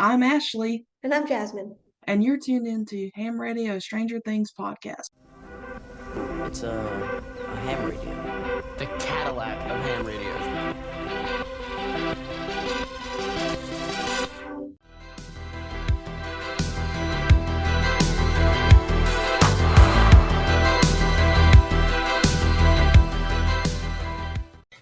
I'm Ashley, And I'm Jasmine. and you're tuned into Ham Radio Stranger Things podcast. It's a ham radio. The Cadillac of ham radios.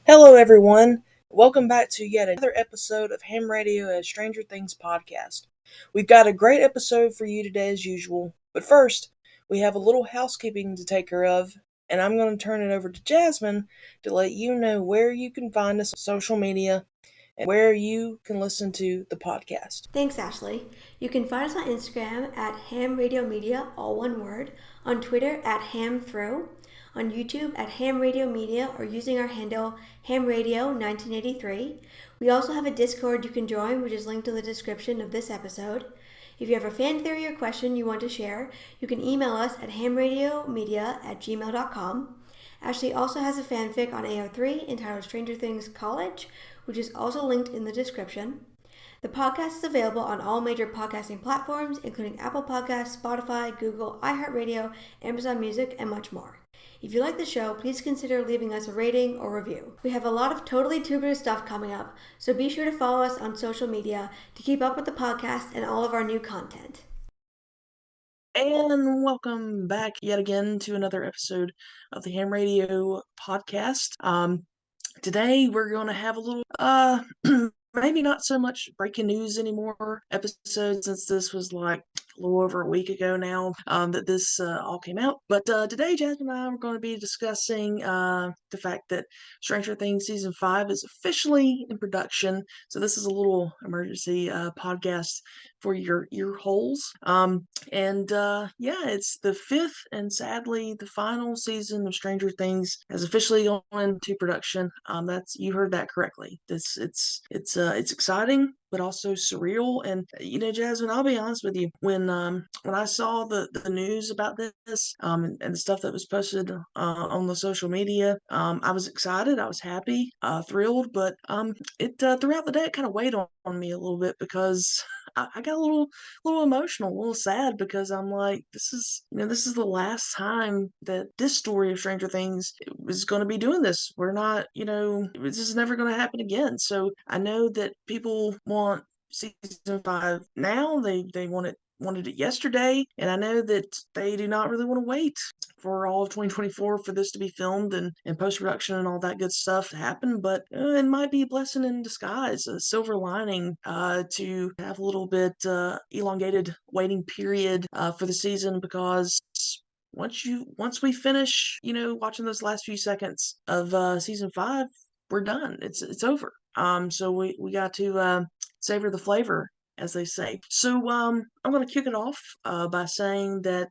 Hello, everyone. Welcome back to yet another episode of Ham Radio as Stranger Things podcast. We've got a great episode for you today as usual, but first, we have a little housekeeping to take care of, and I'm going to turn it over to Jasmine to let you know where you can find us on social media and where you can listen to the podcast. Thanks, Ashley. You can find us on Instagram at Ham Radio Media, all one word, on Twitter at HamThrough, on YouTube at Ham Radio Media, or using our handle Ham Radio 1983. We also have a Discord you can join, which is linked in the description of this episode. If you have a fan theory or question you want to share, you can email us at hamradiomedia@gmail.com. Ashley also has a fanfic on AO3 entitled Stranger Things College, which is also linked in the description. The podcast is available on all major podcasting platforms, including Apple Podcasts, Spotify, Google, iHeartRadio, Amazon Music, and much more. If you like the show, please consider leaving us a rating or review. We have a lot of totally tubular stuff coming up, so be sure to follow us on social media to keep up with the podcast and all of our new content. And welcome back yet again to another episode of the Ham Radio podcast. Today we're going to have a little, maybe not so much breaking news anymore episode, since this was like a little over a week ago now that this all came out. But today, Jasmine and I are going to be discussing the fact that Stranger Things Season 5 is officially in production. So this is a little emergency podcast for your ear holes. It's the fifth and sadly the final season of Stranger Things has officially gone into production. That's, you heard that correctly. It's exciting, but also surreal. And Jasmine, I'll be honest with you, when I saw the news about this and the stuff that was posted on the social media, I was excited, I was happy, thrilled, but it throughout the day it kind of weighed on me a little bit, because I got a little emotional, a little sad, because I'm like, this is the last time that this story of Stranger Things is going to be doing this. We're not, this is never going to happen again. So I know that people want season 5 now. They wanted it yesterday, and I know that they do not really want to wait for all of 2024 for this to be filmed and post-production and all that good stuff to happen. But it might be a blessing in disguise, a silver lining, to have a little bit elongated waiting period for the season, because once we finish watching those last few seconds of season 5, we're done. It's over. So we got to savor the flavor, as they say. So I'm going to kick it off by saying that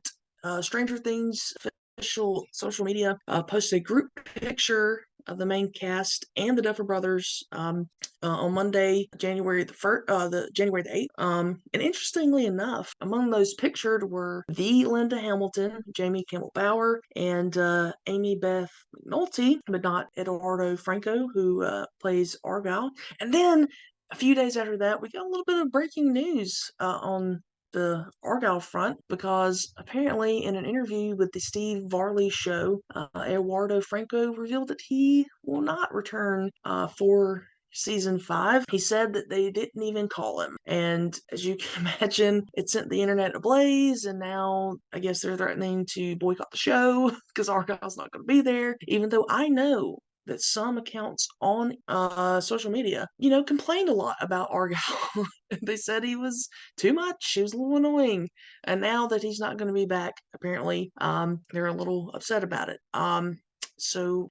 Stranger Things official social media posted a group picture of the main cast and the Duffer Brothers on Monday, January the 8th. And interestingly enough, among those pictured were the Linda Hamilton, Jamie Campbell Bower, and Amy Beth McNulty, but not Eduardo Franco, who plays Argyle. And then a few days after that, we got a little bit of breaking news on the Argyle front, because apparently in an interview with the Steve Varley show, Eduardo Franco revealed that he will not return for season 5. He said that they didn't even call him, and as you can imagine, it sent the internet ablaze. And now I guess they're threatening to boycott the show because Argyle's not going to be there, even though I know that some accounts on social media, complained a lot about Argyle. They said he was too much, he was a little annoying. And now that he's not going to be back, apparently, they're a little upset about it. So,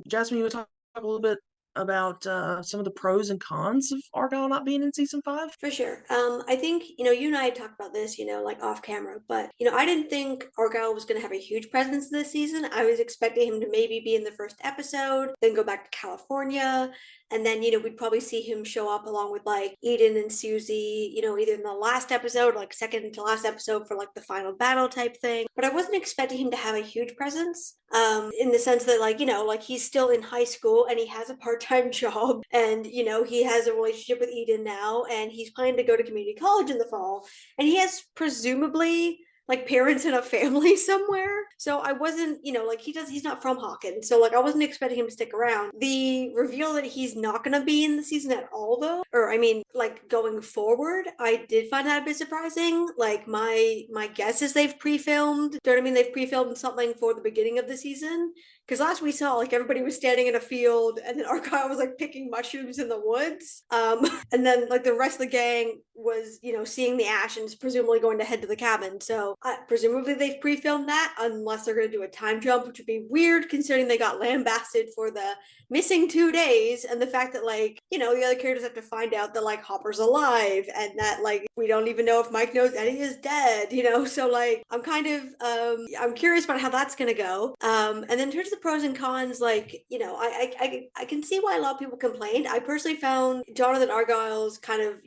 Jasmine, you would talk a little bit about some of the pros and cons of Argyle not being in season 5? For sure. I think, you and I had talked about this, like off camera, but, I didn't think Argyle was going to have a huge presence this season. I was expecting him to maybe be in the first episode, then go back to California. And then, we'd probably see him show up along with like Eden and Susie, either in the last episode, like second to last episode for like the final battle type thing. But I wasn't expecting him to have a huge presence, in the sense that like, he's still in high school and he has a part part-time job, and he has a relationship with Eden now, and he's planning to go to community college in the fall, and he has presumably like parents and a family somewhere. So I wasn't, like he's not from Hawkins. So like I wasn't expecting him to stick around. The reveal that he's not going to be in the season at all though, or I mean like going forward, I did find that a bit surprising. Like my guess is they've pre-filmed, do you know what I mean? They've pre-filmed something for the beginning of the season. Because last we saw, like everybody was standing in a field, and then Argyle was like picking mushrooms in the woods. And then like the rest of the gang was, seeing the ash and presumably going to head to the cabin. So presumably they've pre-filmed that, unless they're going to do a time jump, which would be weird considering they got lambasted for the missing 2 days, and the fact that like the other characters have to find out that like Hopper's alive, and that like we don't even know if Mike knows Eddie is dead. So like I'm kind of I'm curious about how that's gonna go. And then in terms of the pros and cons, like I can see why a lot of people complained. I personally found Jonathan Argyle's kind of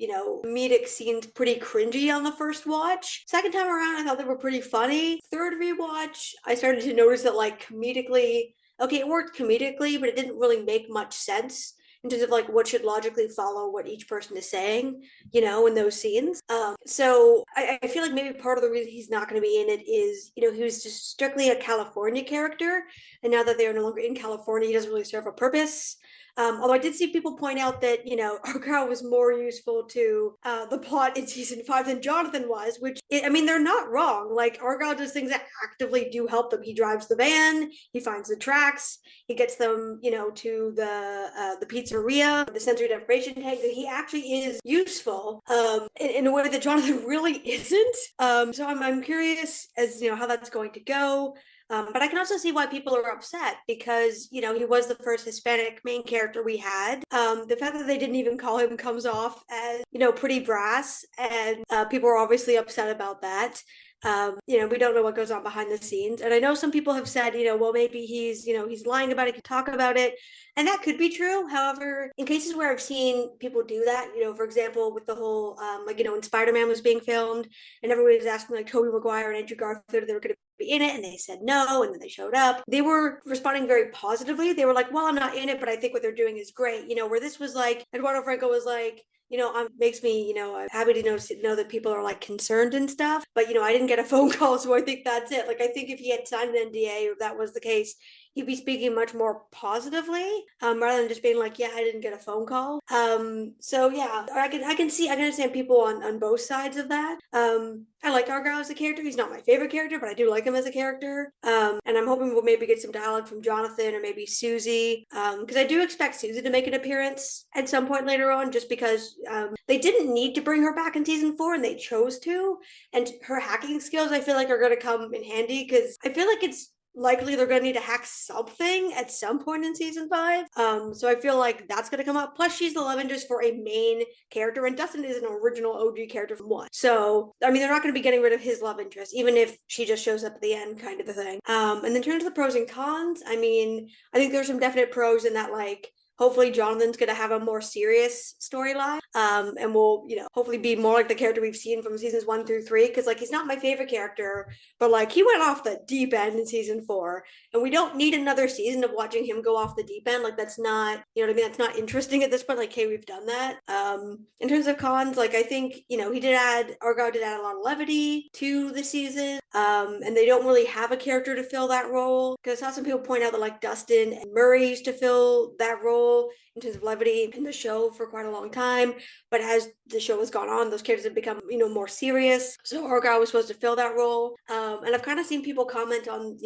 comedic scenes pretty cringy on the first watch. Second time around, I thought they were pretty funny. Third rewatch, I started to notice that like comedically, okay, it worked comedically, but it didn't really make much sense in terms of like what should logically follow what each person is saying, in those scenes. So I feel like maybe part of the reason he's not going to be in it is, he was just strictly a California character, and now that they are no longer in California, he doesn't really serve a purpose. Although I did see people point out that, Argyle was more useful to the plot in season 5 than Jonathan was, which, they're not wrong. Like, Argyle does things that actively do help them. He drives the van, he finds the tracks, he gets them, to the pizzeria, the sensory deprivation tank, that he actually is useful in a way that Jonathan really isn't. So I'm curious as, how that's going to go. But I can also see why people are upset because, he was the first Hispanic main character we had. The fact that they didn't even call him comes off as, pretty brass, and people are obviously upset about that. We don't know what goes on behind the scenes. And I know some people have said, well, maybe he's lying about it, can talk about it. And that could be true. However, in cases where I've seen people do that, for example, with the whole, when Spider-Man was being filmed and everybody was asking like Tobey Maguire and Andrew Garfield if they were going to be in it, and they said no, and then they showed up. They were responding very positively. They were like, well, I'm not in it, but I think what they're doing is great. Where this was like, Eduardo Franco was like, makes me, I'm happy to know that people are like concerned and stuff. But, I didn't get a phone call, so I think that's it. Like, I think if he had signed an NDA or if that was the case, he'd be speaking much more positively, rather than just being like, yeah, I didn't get a phone call. So yeah, I can understand people on both sides of that. I like Argyle as a character. He's not my favorite character, but I do like him as a character. And I'm hoping we'll maybe get some dialogue from Jonathan or maybe Susie, because I do expect Susie to make an appearance at some point later on, just because they didn't need to bring her back in season 4 and they chose to. And her hacking skills, I feel like, are going to come in handy because I feel like it's likely they're going to need to hack something at some point in season 5. So I feel like that's going to come up. Plus, she's the love interest for a main character, and Dustin is an original OG character from 1. So, they're not going to be getting rid of his love interest, even if she just shows up at the end, kind of a thing. And then in terms of the pros and cons, I think there's some definite pros in that, like, hopefully Jonathan's going to have a more serious storyline, and will, hopefully be more like the character we've seen from seasons 1 through 3, because like he's not my favorite character, but like he went off the deep end in season 4, and we don't need another season of watching him go off the deep end. Like that's not, that's not interesting at this point. Like, hey, we've done that. In terms of cons, like I think, Argyle did add a lot of levity to the season, and they don't really have a character to fill that role, because I saw some people point out that like Dustin and Murray used to fill that role in terms of levity in the show for quite a long time, but as the show has gone on, those characters have become more serious, so Argyle was supposed to fill that role. And I've kind of seen people comment on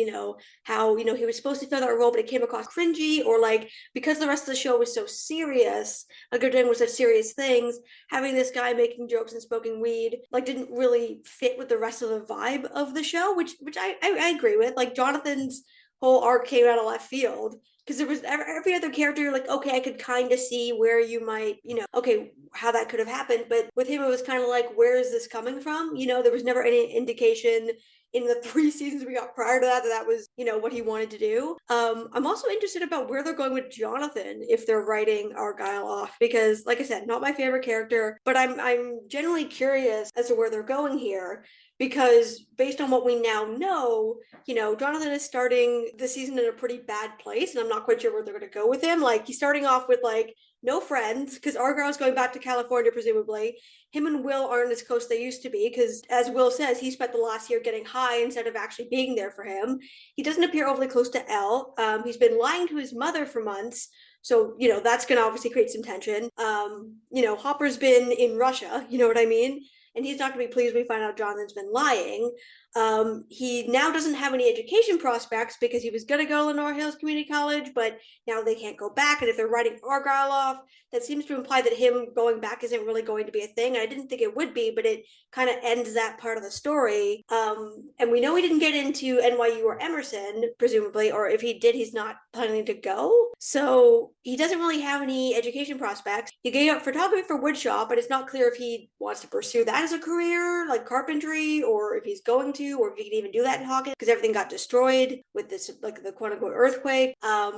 how he was supposed to fill that role, but it came across cringy, or like because the rest of the show was so serious, like they're doing with such serious things, having this guy making jokes and smoking weed like didn't really fit with the rest of the vibe of the show, which I agree with. Like Jonathan's whole arc came out of left field, because there was every other character, you're like, okay, I could kind of see where you might, okay, how that could have happened. But with him, it was kind of like, where is this coming from? There was never any indication, in the 3 seasons we got prior to that was, what he wanted to do. I'm also interested about where they're going with Jonathan if they're writing Argyle off, because like I said, not my favorite character, but I'm genuinely curious as to where they're going here, because based on what we now know, Jonathan is starting the season in a pretty bad place, and I'm not quite sure where they're going to go with him. Like, he's starting off with like no friends because Argyle's going back to California, presumably. Him and Will aren't as close as they used to be because, as Will says, he spent the last year getting high instead of actually being there for him. He doesn't appear overly close to Elle. He's been lying to his mother for months. So, that's going to obviously create some tension. Hopper's been in Russia, you know what I mean? And he's not going to be pleased when we find out Jonathan's been lying. He now doesn't have any education prospects because he was going to go to Lenore Hills Community College, but now they can't go back. And if they're writing Argyle off, that seems to imply that him going back isn't really going to be a thing. And I didn't think it would be, but it kind of ends that part of the story. And we know he didn't get into NYU or Emerson, presumably, or if he did, he's not planning to go. So he doesn't really have any education prospects. He gave up photography for woodshop, but it's not clear if he wants to pursue that as a career, like carpentry, or if he's going to, or if he can even do that in Hawkins, because everything got destroyed with this, like the quote unquote earthquake.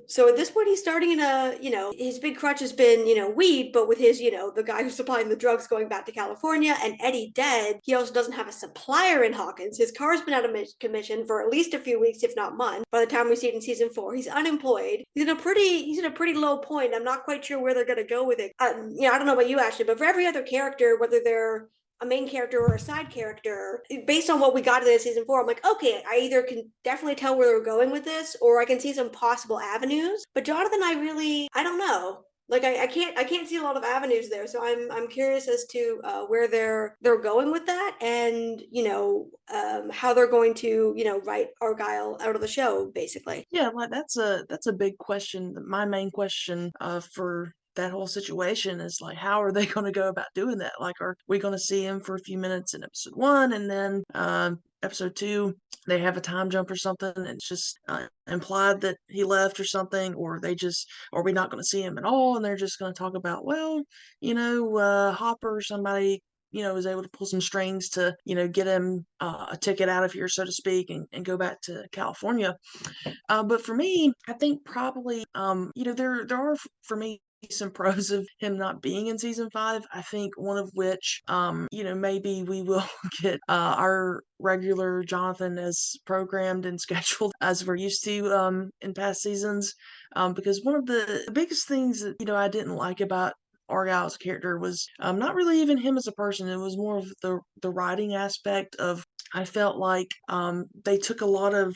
So at this point, he's starting in a, his big crutch has been, weed, but with his, the guy who's supplying the drugs going back to California and Eddie dead, he also doesn't have a supplier in Hawkins. His car's been out of commission for at least a few weeks, if not months. By the time we see it in season 4, he's unemployed. He's in a pretty low point. I'm not quite sure where they're going to go with it. I don't know about you, Ashley, but for every other character, whether they're a main character or a side character, based on what we got in season 4, I'm like, okay, I either can definitely tell where they're going with this, or I can see some possible avenues. But Jonathan, I don't know. Like, I can't see a lot of avenues there, so I'm curious as to where they're going with that, and how they're going to write Argyle out of the show, basically. Yeah, like that's a big question. My main question for that whole situation is like, how are they going to go about doing that? Like, are we going to see him for a few minutes in episode 1, and then episode 2 they have a time jump or something, and it's just implied that he left or something, or are we not going to see him at all, and they're just going to talk about, well, Hopper or somebody is able to pull some strings to, get him a ticket out of here, so to speak, and go back to California. But for me, I think probably, there are for me some pros of him not being in season 5. I think one of which, maybe we will get our regular Jonathan as programmed and scheduled as we're used to in past seasons. Because one of the biggest things that I didn't like about Argyle's character was not really even him as a person. It was more of the writing aspect of. I felt like they took a lot of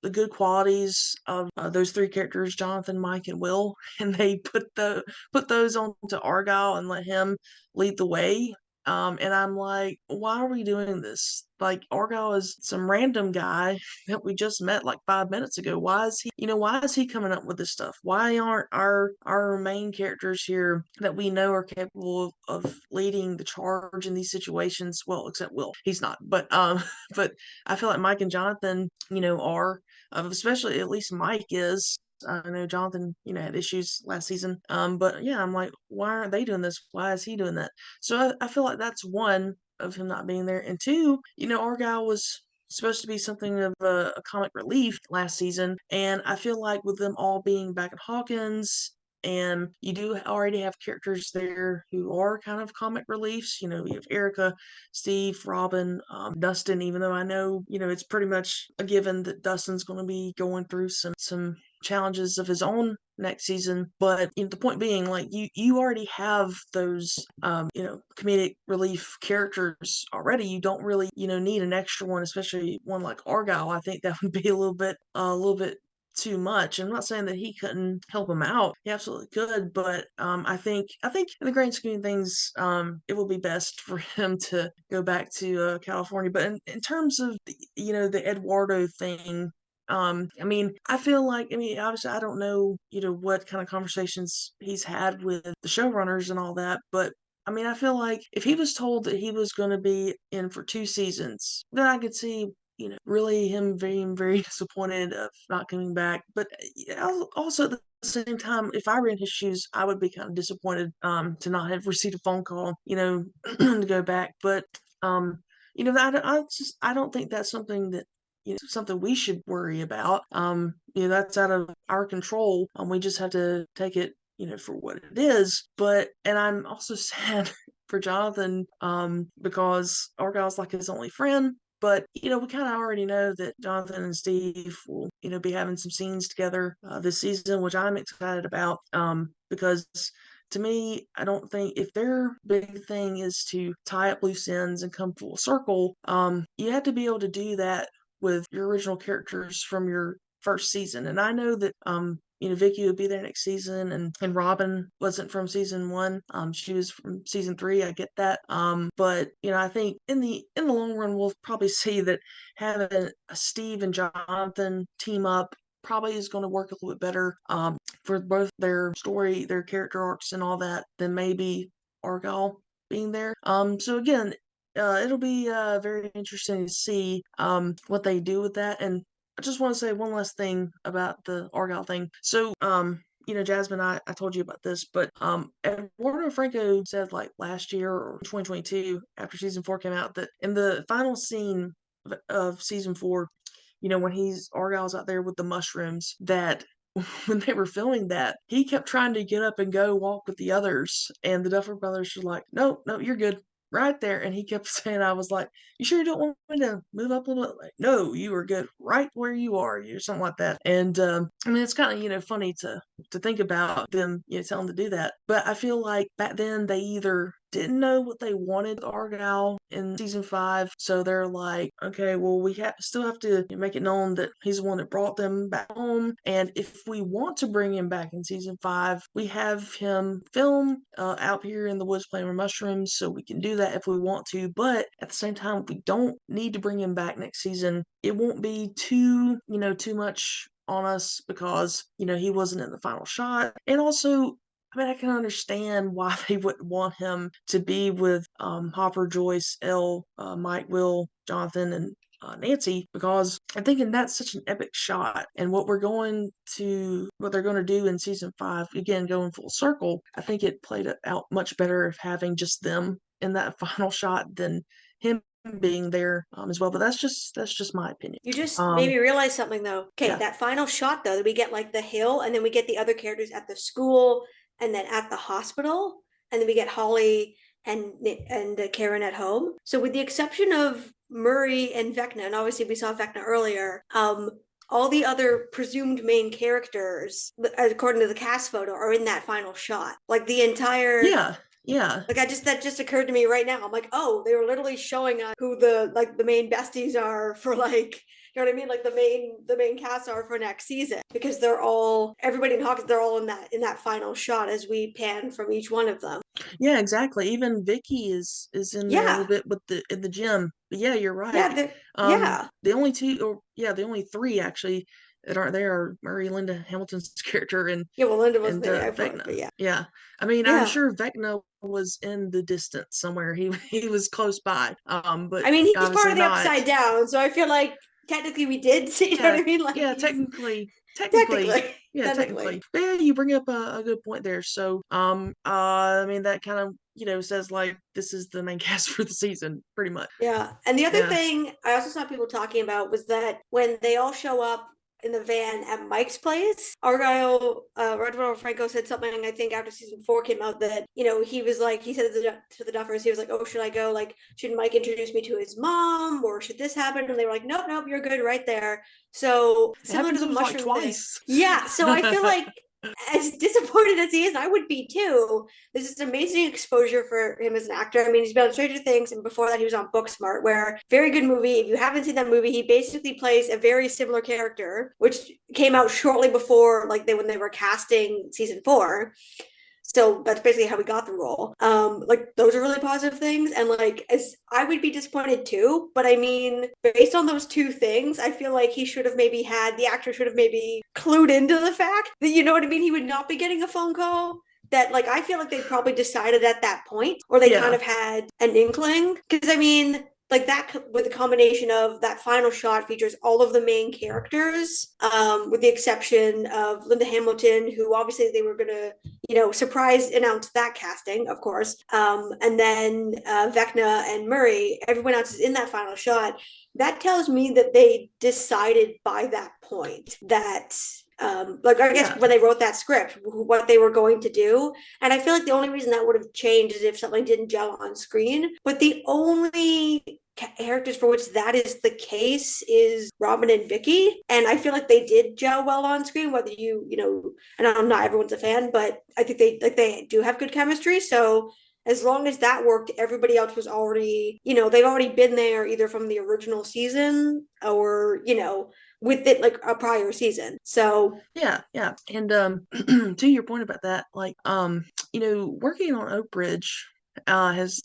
the good qualities of those 3 characters, Jonathan, Mike, and Will, and they put those onto Argyle and let him lead the way. And I'm like, why are we doing this? Like, Argyle is some random guy that we just met like 5 minutes ago. Why is he coming up with this stuff? Why aren't our main characters here that we know are capable of leading the charge in these situations? Well, except Will, he's not. But but I feel like Mike and Jonathan, are, especially at least Mike is. I know Jonathan, had issues last season. But yeah, I'm like, why aren't they doing this? Why is he doing that? So I feel like that's one of him not being there. And 2, Argyle was supposed to be something of a comic relief last season. And I feel like with them all being back at Hawkins, and you do already have characters there who are kind of comic reliefs. You have Erica, Steve, Robin, Dustin, even though I know, it's pretty much a given that Dustin's going to be going through some challenges of his own next season. But the point being, like, you already have those comedic relief characters already. You don't really need an extra one, especially one like Argyle. I think that would be a little bit too much. I'm not saying that he couldn't help him out. He absolutely could, but I think in the grand scheme of things, it will be best for him to go back to California. But in terms of the Eduardo thing, I mean, I feel like, obviously, I don't know, what kind of conversations he's had with the showrunners and all that, but I mean, I feel like if he was told that he was going to be in for 2 seasons, then I could see, really him being very disappointed of not coming back. But also at the same time, if I were in his shoes, I would be kind of disappointed to not have received a phone call, to go back. But I don't think that's something that something we should worry about. That's out of our control. We just have to take it, for what it is. And I'm also sad for Jonathan, because Argyle's like his only friend. But, we kind of already know that Jonathan and Steve will, be having some scenes together this season, which I'm excited about, because to me, I don't think if their big thing is to tie up loose ends and come full circle, you have to be able to do that with your original characters from your first season. And I know that Vicky would be there next season, and Robin wasn't from season 1. She was from season 3. I get that. But I think in the long run, we'll probably see that having Steve and Jonathan team up probably is going to work a little bit better for both their story, their character arcs, and all that than maybe Argyle being there. So again, it'll be very interesting to see what they do with that. And I just want to say one last thing about the Argyle thing. So, Jasmine, I told you about this, but Eduardo Franco said like last year or 2022, after season 4 came out, that in the final scene of season 4, when Argyle's out there with the mushrooms, that when they were filming that, he kept trying to get up and go walk with the others, and the Duffer Brothers were like, "No, no, you're good." Right there, and he kept saying, I was like, "You sure you don't want me to move up a little bit?" Like, "No, you are good right where you are," or something like that. And it's kind of funny to think about them, telling them to do that. But I feel like back then they either didn't know what they wanted with Argyle in season 5, so they're like, "Okay, well, we still have to make it known that he's the one that brought them back home, and if we want to bring him back in season 5, we have him film out here in the woods playing with mushrooms, so we can do that if we want to. But at the same time, we don't need to bring him back next season. It won't be too much on us because he wasn't in the final shot, and also." I can understand why they wouldn't want him to be with Hopper, Joyce, Elle, Mike, Will, Jonathan, and Nancy, because I'm thinking that's such an epic shot. And what they're going to do in season 5, again, going full circle, I think it played out much better of having just them in that final shot than him being there as well. But that's just my opinion. You just made me realize something, though. Okay, Yeah. that final shot, though, that we get like the hill, and then we get the other characters at the school, and then at the hospital, and then we get Holly and Karen at home. So with the exception of Murray and Vecna, and obviously we saw Vecna earlier, all the other presumed main characters, according to the cast photo, are in that final shot. Like the entire... Yeah. Like that just occurred to me right now. I'm like, oh, they were literally showing us who the main besties are for, like, you know what I mean? Like the main cast are for next season, because everybody in Hawkins, they're all in that final shot as we pan from each one of them. Yeah, exactly. Even Vicky is in there a little bit in the gym. But yeah, you're right. Yeah, the only the only 3 actually that aren't there are Murray, Linda Hamilton's character, and Linda wasn't there. Vecna. Yeah. I'm sure Vecna was in the distance somewhere. He was close by. But he's part of the Upside Down, so I feel like technically we did see. You know what I mean? Like, yeah, technically. Yeah, technically. But yeah, you bring up a good point there. So, that kind of says like this is the main cast for the season, pretty much. Yeah, and the other thing I also saw people talking about was that when they all show up in the van at Mike's place, Argyle, Eduardo Franco said something, I think after season 4 came out, that, he was like, he said to the Duffers, he was like, "Oh, should I go? Like, should Mike introduce me to his mom, or should this happen?" And they were like, "Nope, you're good right there." So similar to the mushroom twice. thing. Yeah, so I feel like as disappointed as he is, I would be too. This is amazing exposure for him as an actor. He's been on Stranger Things, and before that he was on Booksmart, where very good movie. If you haven't seen that movie, he basically plays a very similar character, which came out shortly before, like when they were casting season 4. So that's basically how we got the role. Like, those are really positive things, and like, as I would be disappointed too, but based on those 2 things, I feel like the actor should have maybe clued into the fact that, you know what I mean, he would not be getting a phone call. That, like, I feel like they probably decided at that point, or they kind of had an inkling, because like that with the combination of that final shot features all of the main characters, with the exception of Linda Hamilton, who obviously they were gonna, surprise announce that casting, of course. And then Vecna and Murray, everyone else is in that final shot. That tells me that they decided by that point that like I guess when they wrote that script, what they were going to do. And I feel like the only reason that would have changed is if something didn't gel on screen. But the only characters for which that is the case is Robin and Vicky. And I feel like they did gel well on screen, whether and I'm not everyone's a fan, but I think they do have good chemistry. So as long as that worked, everybody else was already, they've already been there either from the original season or, with it like a prior season. So yeah. And to your point about that, like working on Oak Ridge has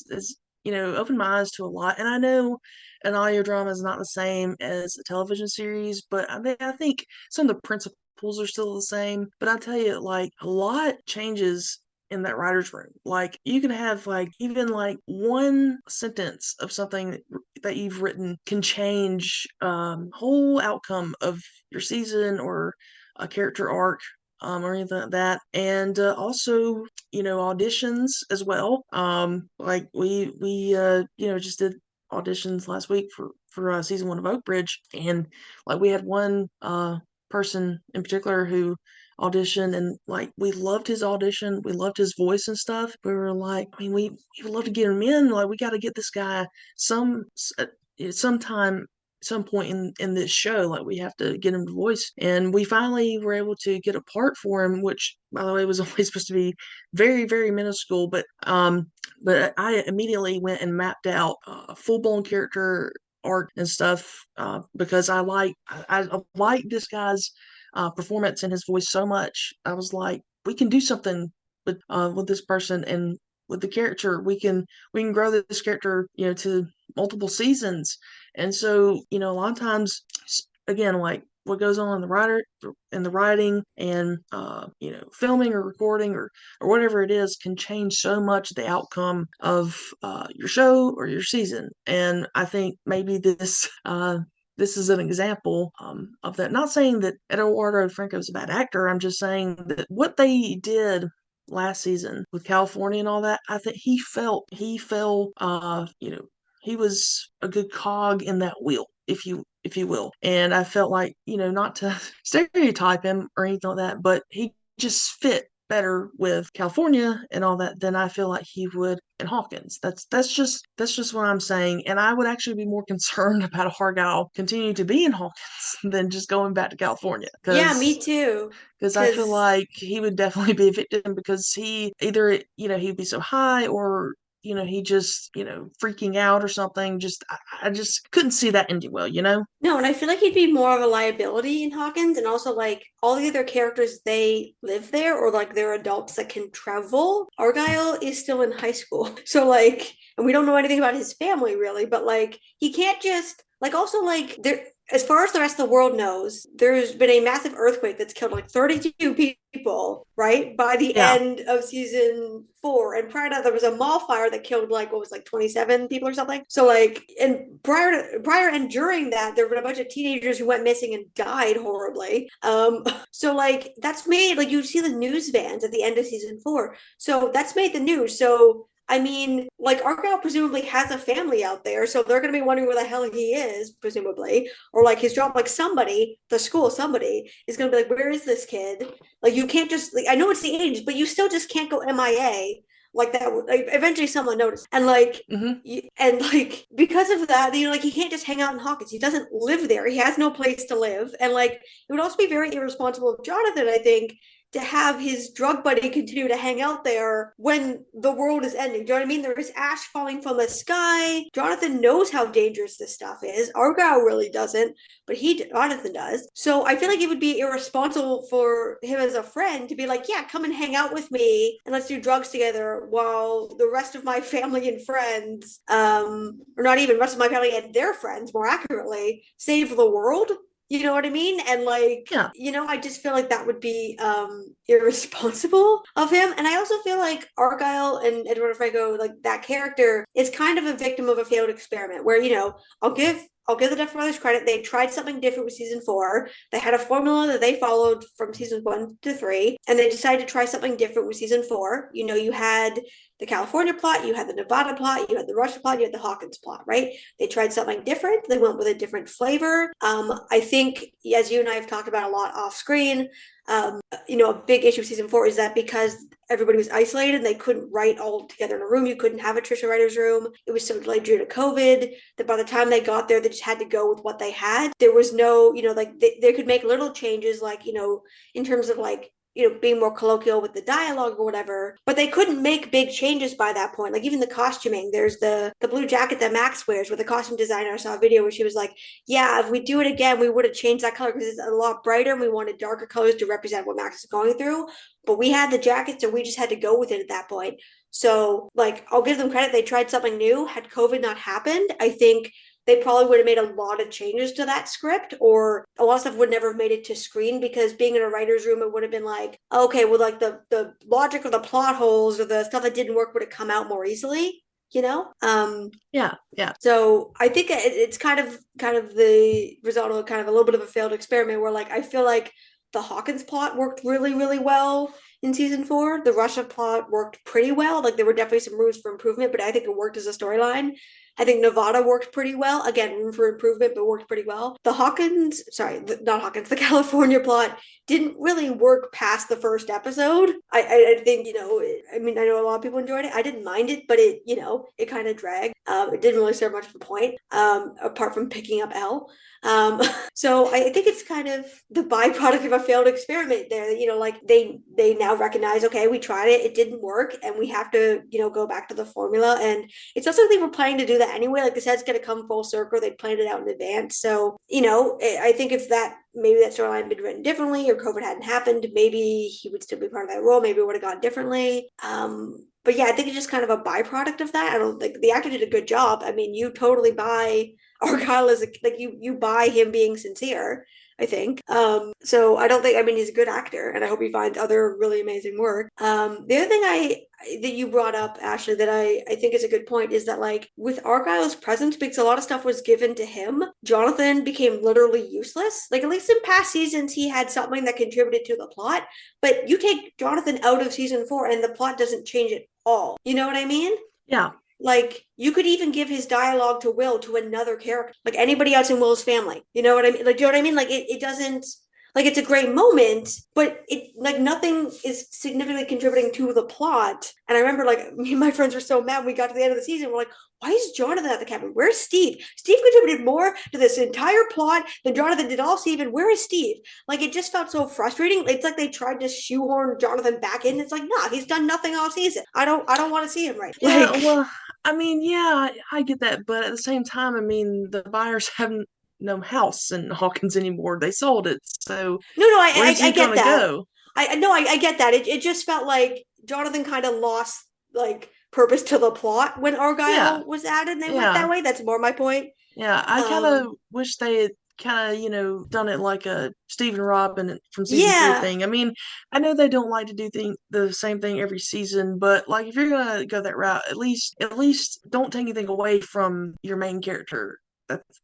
opened my eyes to a lot. And I know an audio drama is not the same as a television series, but I think some of the principles are still the same. But I tell you, like, a lot changes in that writer's room. Like, you can have like even like one sentence of something that you've written can change whole outcome of your season or a character arc, or anything like that. And also, auditions as well. Like we just did auditions last week for season 1 of Oak Ridge, and like we had one person in particular who auditioned, and like we loved his audition, we loved his voice and stuff. We were like, I mean, we would love to get him in. Like, we got to get this guy sometime, some point in this show. Like, we have to get him to voice. And we finally were able to get a part for him, which, by the way, was only supposed to be very, very minuscule. But I immediately went and mapped out a full-blown character arc and stuff, because I like this guy's performance and his voice so much. I was like, we can do something with this person, and with the character we can grow this character, to multiple seasons. And so, a lot of times, again, like what goes on in the writing and filming or recording or whatever it is can change so much the outcome of your show or your season. And I think maybe this is an example of that. Not saying that Eduardo Franco is a bad actor. I'm just saying that what they did last season with California and all that, I think he fell, he was a good cog in that wheel, if you will. And I felt like, not to stereotype him or anything like that, but he just fit better with California and all that than I feel like he would in Hawkins. That's just what I'm saying. And I would actually be more concerned about Hargyle continuing to be in Hawkins than just going back to California. Yeah, me too. Because I feel like he would definitely be a victim, because he either, he'd be so high, or he just, freaking out or something. I just couldn't see that ending well, No, and I feel like he'd be more of a liability in Hawkins, and also like all the other characters, they live there or like they're adults that can travel. Argyle is still in high school. So like, and we don't know anything about his family really, but like he can't just like, also like there, as far as the rest of the world knows, there's been a massive earthquake that's killed like 32 people, right? By the end of season 4. And prior to that, there was a mall fire that killed like, 27 people or something. So like, and prior and during that, there were a bunch of teenagers who went missing and died horribly. So like, that's made, like, you see the news vans at the end of season 4. So that's made the news. So I mean, like, Argyle presumably has a family out there, so they're going to be wondering where the hell he is, presumably, or like his job. Like, somebody is going to be like, where is this kid? Like, you can't just, like, I know it's the age, but you still just can't go MIA like that. Like, eventually someone noticed, and like, and like, because of that, like, he can't just hang out in Hawkins. He doesn't live there. He has no place to live, and like, it would also be very irresponsible of Jonathan, I think, to have his drug buddy continue to hang out there when the world is ending. Do you know what I mean? There is ash falling from the sky. Jonathan knows how dangerous this stuff is. Argyle really doesn't, but Jonathan does. So I feel like it would be irresponsible for him as a friend to be like, yeah, come and hang out with me and let's do drugs together while the rest of my family and friends, or not even rest of my family and their friends, more accurately, save the world. You know what I mean? And like, Yeah. I just feel like that would be irresponsible of him. And I also feel like Argyle and Eduardo Franco, like that character, is kind of a victim of a failed experiment where, I'll give the Duffer Brothers credit. They tried something different with season 4. They had a formula that they followed from season 1 to 3, and they decided to try something different with season 4. You had the California plot, you had the Nevada plot, you had the Russia plot, you had the Hawkins plot, right? They tried something different. They went with a different flavor. I think, as you and I have talked about a lot off screen, a big issue of season 4 is that because everybody was isolated and they couldn't write all together in a room, you couldn't have a Trisha writer's room. It was so delayed due to COVID that by the time they got there, they just had to go with what they had. There was no, like they could make little changes, like, in terms of like, being more colloquial with the dialogue or whatever, but they couldn't make big changes by that point. Like even the costuming, there's the blue jacket that Max wears, where the costume designer saw a video where she was like, yeah, if we do it again, we would have changed that color because it's a lot brighter and we wanted darker colors to represent what Max is going through. But we had the jacket, so we just had to go with it at that point. So, like, I'll give them credit. They tried something new. Had COVID not happened, I think they probably would have made a lot of changes to that script, or a lot of stuff would never have made it to screen, because being in a writer's room, it would have been like, okay, well, like the logic of the plot holes or the stuff that didn't work would have come out more easily, you know? Yeah. So I think it's kind of the result of kind of a little bit of a failed experiment where, like, I feel like the Hawkins plot worked really, really well in season 4. The Russia plot worked pretty well. Like there were definitely some rooms for improvement, but I think it worked as a storyline. I think Nevada worked pretty well. Again, room for improvement, but worked pretty well. Not Hawkins, the California plot didn't really work past the first episode. I think, I mean, I know a lot of people enjoyed it. I didn't mind it, but it kind of dragged. It didn't really serve much of a point, apart from picking up Elle. So I think it's kind of the byproduct of a failed experiment there. Like they now recognize, okay, we tried it didn't work, and we have to, go back to the formula. And it's not something we're planning to do that anyway. Like, this head's going to come full circle. They planned it out in advance. So, I think if maybe that storyline had been written differently, or COVID hadn't happened, maybe he would still be part of that role. Maybe it would have gone differently. But yeah, I think it's just kind of a byproduct of that. I don't think the actor did a good job. I mean, you totally buy Argyle as you buy him being sincere, I think. So I don't think, I mean, he's a good actor, and I hope he finds other really amazing work. The other thing that you brought up, Ashley, that I think is a good point is that, like, with Argyle's presence, because a lot of stuff was given to him, Jonathan became literally useless. Like, at least in past seasons, he had something that contributed to the plot, but you take Jonathan out of season 4 and the plot doesn't change at all. You know what I mean? Yeah. Like, you could even give his dialogue to Will, to another character, like anybody else in Will's family. You know what I mean? Like, do you know what I mean? Like, it doesn't, like, it's a great moment, but it, like, nothing is significantly contributing to the plot. And I remember, like, me and my friends were so mad when we got to the end of the season. We're like, why is Jonathan at the cabin? Where's Steve? Steve contributed more to this entire plot than Jonathan did all season. Where is Steve? Like, it just felt so frustrating. It's like they tried to shoehorn Jonathan back in. It's like, nah, he's done nothing all season. I don't want to see him right. Yeah, Like, well, I mean, yeah, I get that, but at the same time, I mean, the buyers have no house in Hawkins anymore. They sold it, so no, where's I he get gonna that. go? I get that. It just felt like Jonathan kind of lost, like, purpose to the plot when Yeah, Argyle was added and they went yeah, that way. That's more my point. yeah. I kind Um, of wish they had kind of, done it like a Stephen Robin from season 3 yeah. thing. I mean, I know they don't like to do the same thing every season, but like if you're gonna go that route, at least don't take anything away from your main character.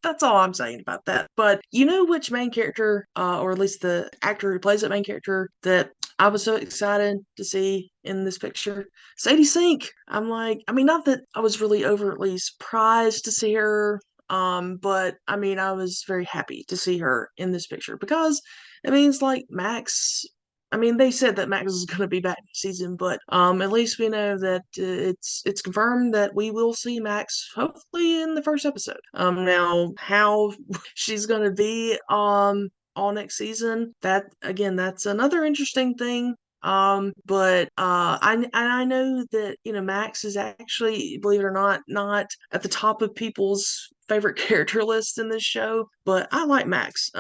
That's all I'm saying about that. But you know which main character, or at least the actor who plays that main character, that I was so excited to see in this picture? Sadie Sink. I'm like, I mean, not that I was really overtly surprised to see her, but I mean, I was very happy to see her in this picture because it means like Max. I mean, they said that Max is going to be back next season, but at least we know that it's confirmed that we will see Max hopefully in the first episode. Now how she's going to be all next season, that again, that's another interesting thing. But I know that Max is actually, believe it or not at the top of people's favorite character list in this show, but I like Max.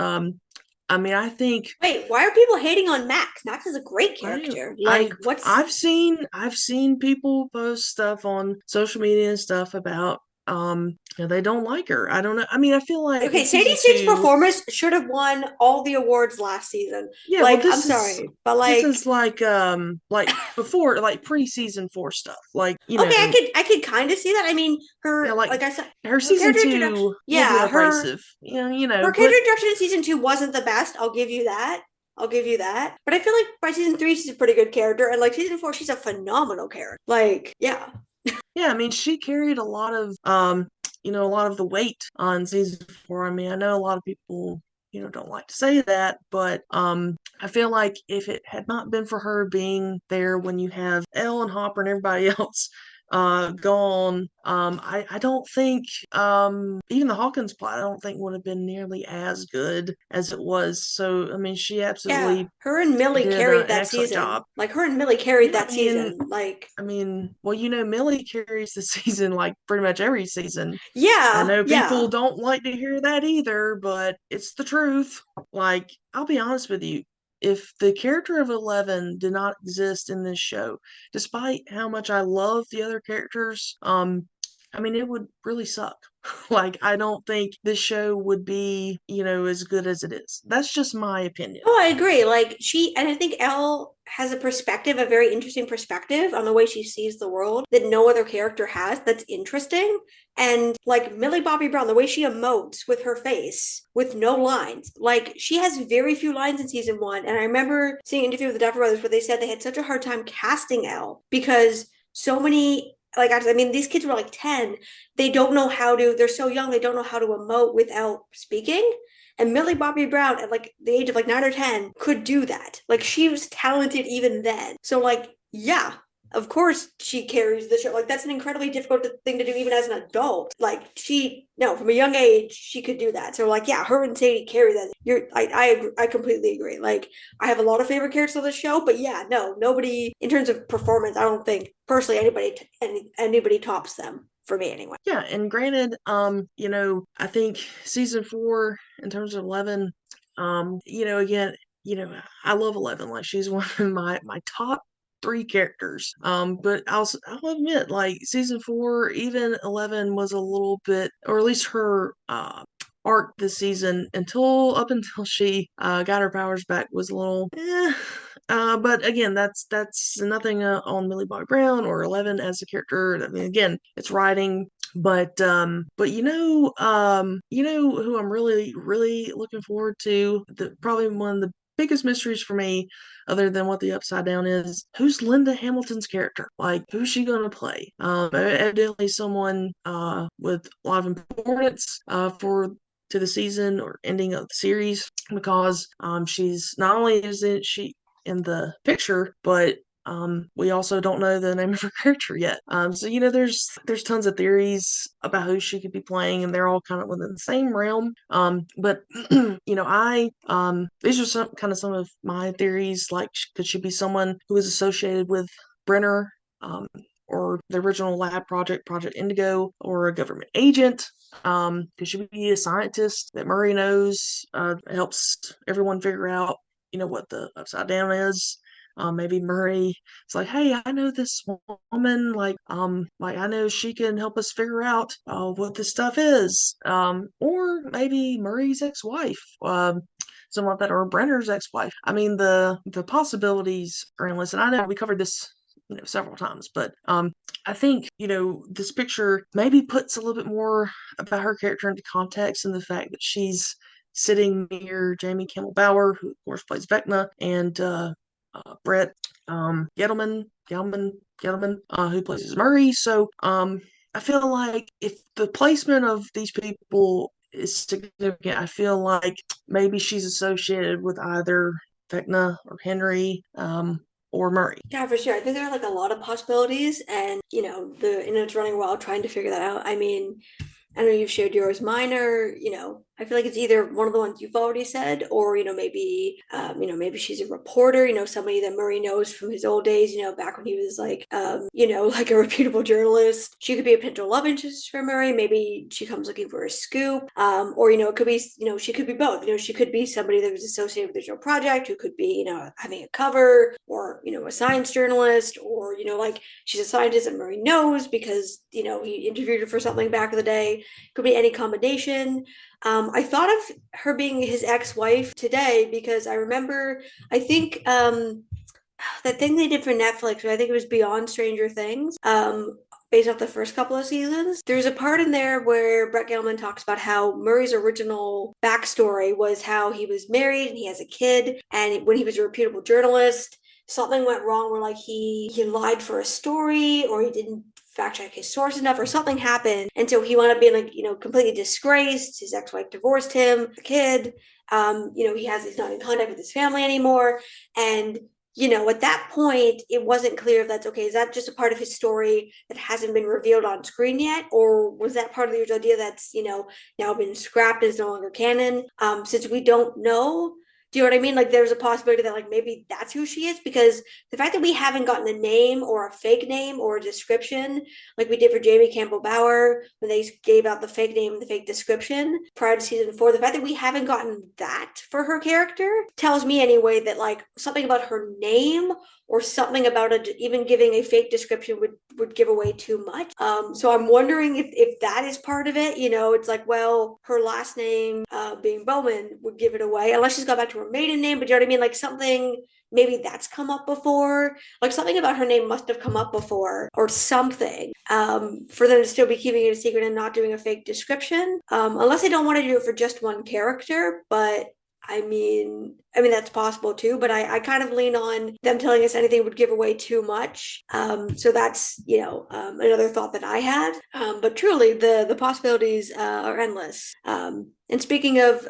I mean, I think Wait, why are people hating on Max? Max is a great I character. I Like, what's I've seen people post stuff on social media and stuff about they don't like her. I don't know. I mean, I feel like Okay, in Sadie season Sink's two, performance should have won all the awards last season. yeah, well, Like, I'm sorry, but this like, is like before, like pre-season 4 stuff. Like, okay, I could kind of see that. I mean, yeah, her like like I said, her her season character introduction, 2 will be yeah, abrasive. her character But introduction in season 2 wasn't the best. I'll give you that. I'll give you that. But I feel like by season 3, she's a pretty good character, and like season 4, she's a phenomenal character. Like, yeah, yeah, I mean, she carried a lot of a lot of the weight on season 4. I mean, I know a lot of people, don't like to say that, but I feel like if it had not been for her being there when you have Elle and Hopper and everybody else gone, I don't think even the Hawkins plot I don't think would have been nearly as good as it was. So I mean, she yeah. absolutely Her and Millie did carried an that excellent season. job. Like her and Millie carried Yeah, that season. Like, well, Millie carries the season like pretty much every season. I yeah, know people yeah. don't like to hear that either, but it's the truth. Like, I'll be honest with you. If the character of Eleven did not exist in this show, despite how much I love the other characters, I mean, it would really suck. Like, I don't think this show would be, as good as it is. That's just my opinion. Oh, I agree. Like and I think Elle has a perspective, a very interesting perspective on the way she sees the world that no other character has. That's interesting. And like Millie Bobby Brown, the way she emotes with her face, with no lines. Like she has very few lines in season 1. And I remember seeing an interview with the Duffer Brothers where they said they had such a hard time casting Elle because so many like I mean, these kids were like 10. They don't know how to, they're so young, they don't know how to emote without speaking. And Millie Bobby Brown at like the age of like 9 or 10 could do that. Like she was talented even then. So like, yeah, of course she carries the show. Like that's an incredibly difficult thing to do even as an adult. Like no, from a young age she could do that. So like, yeah, her and Sadie carry that. I agree, I completely agree. Like I have a lot of favorite characters of the show, but yeah, no, nobody in terms of performance. I don't think personally anybody tops them for me anyway. Yeah, and granted, I think season 4 in terms of 11, again, I love 11. Like she's one of my top 3 characters. But I'll admit, like season 4, even 11 was a little bit, or at least her arc this season up until she got her powers back was a little but again, that's nothing on Millie Bobby Brown or 11 as a character. I mean, again, it's writing, but who I'm really really looking forward to, probably one of the biggest mysteries for me, other than what the Upside Down is, who's Linda Hamilton's character? Like, who's she gonna play? Evidently someone with a lot of importance to the season or ending of the series, because she's not only she in the picture, but we also don't know the name of her character yet. So there's tons of theories about who she could be playing, and they're all kind of within the same realm. But I these are some of my theories. Like, could she be someone who is associated with Brenner? Or the original lab Project Indigo, or a government agent? Could she be a scientist that Murray knows, helps everyone figure out, what the Upside Down is? Maybe Murray is like, hey, I know this woman, like I know she can help us figure out what this stuff is. Or maybe Murray's ex-wife, something like that, or Brenner's ex-wife. I mean, the possibilities are endless, and I know we covered this several times, but I think this picture maybe puts a little bit more about her character into context, and the fact that she's sitting near Jamie Kimmel Bower, who of course plays Vecna, and Brett Gelman, who plays Murray. So I feel like if the placement of these people is significant, I feel like maybe she's associated with either Vecna or Henry, or Murray. Yeah, for sure. I think there are like a lot of possibilities, and the internet's running wild trying to figure that out. I mean, I know you've shared yours. Mine are, I feel like it's either one of the ones you've already said, or maybe she's a reporter, somebody that Murray knows from his old days, back when he was like, like a reputable journalist. She could be a potential love interest for Murray. Maybe she comes looking for a scoop, or it could be, she could be both. She could be somebody that was associated with the show project, who could be, having a cover, or a science journalist, or like she's a scientist that Murray knows because he interviewed her for something back in the day. Could be any combination. I thought of her being his ex-wife today because I remember, I think, that thing they did for Netflix, I think it was Beyond Stranger Things, based off the first couple of seasons. There's a part in there where Brett Gelman talks about how Murray's original backstory was how he was married and he has a kid, and when he was a reputable journalist, something went wrong where like he lied for a story, or he didn't fact check his source enough, or something happened, and so he wound up being like completely disgraced. His ex-wife divorced him, the kid, he's not in contact with his family anymore, and at that point, it wasn't clear if that's okay. Is that just a part of his story that hasn't been revealed on screen yet? Or was that part of the original idea that's, now been scrapped, is no longer canon? Since we don't know, do you know what I mean? Like, there's a possibility that, like, maybe that's who she is, because the fact that we haven't gotten a name or a fake name or a description, like we did for Jamie Campbell Bower when they gave out the fake name and the fake description prior to season 4, the fact that we haven't gotten that for her character tells me anyway that, like, something about her name or something about it, even giving a fake description would give away too much. So I'm wondering if that is part of it. It's like, well, her last name being Bowman would give it away, unless she's got back to her maiden name. But you know what I mean? Like, something, maybe that's come up before. Like, something about her name must have come up before, or something, for them to still be keeping it a secret and not doing a fake description. Unless they don't want to do it for just one character, but I mean, that's possible too, but I kind of lean on them telling us anything would give away too much. So that's, another thought that I had. But truly, the possibilities are endless. And speaking of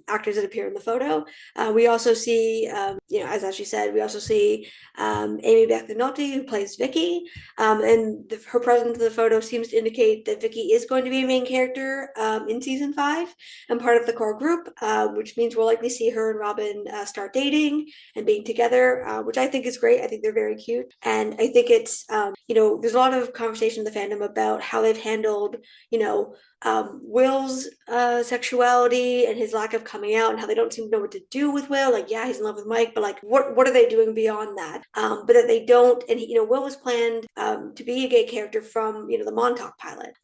actors that appear in the photo, we also see, as Ashley said, we also see Amy Bethanotti, who plays Vicky. And her presence in the photo seems to indicate that Vicky is going to be a main character in season 5 and part of the core group, which means we'll likely see her and Robin start dating and being together, which I think is great. I think they're very cute. And I think it's, there's a lot of conversation in the fandom about how they've handled, Will's sexuality and his lack of coming out, and how they don't seem to know what to do with Will. Like, yeah, he's in love with Mike, but like, what are they doing beyond that? But that they don't. And Will was planned to be a gay character from the Montauk pilot,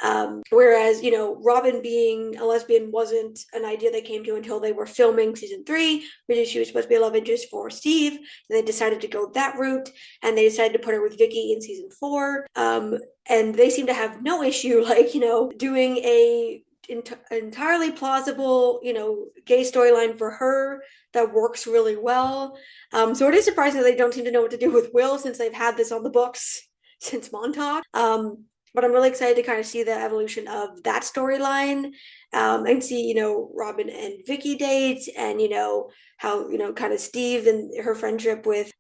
whereas Robin being a lesbian wasn't an idea they came to until they were filming season 3, because she was supposed to be a love interest for Steve, and they decided to go that route, and they decided to put her with Vicky in season 4. And they seem to have no issue, like, doing a entirely plausible, gay storyline for her that works really well. So it is surprising that they don't seem to know what to do with Will, since they've had this on the books since Montauk. But I'm really excited to kind of see the evolution of that storyline, and see, Robin and Vicky date, and, how, kind of Steve and her friendship with,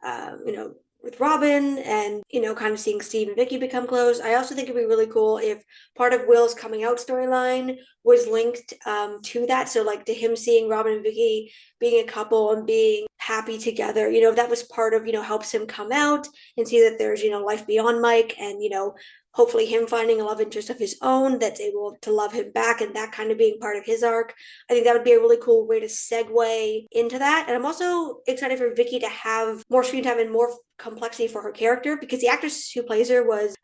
with Robin, and kind of seeing Steve and Vicky become close. I also think it'd be really cool if part of Will's coming out storyline was linked to that. So like, to him seeing Robin and Vicky being a couple and being happy together, if that was part of, helps him come out and see that there's, life beyond Mike, and hopefully him finding a love interest of his own that's able to love him back, and that kind of being part of his arc. I think that would be a really cool way to segue into that. And I'm also excited for Vicky to have more screen time and more complexity for her character, because the actress who plays her was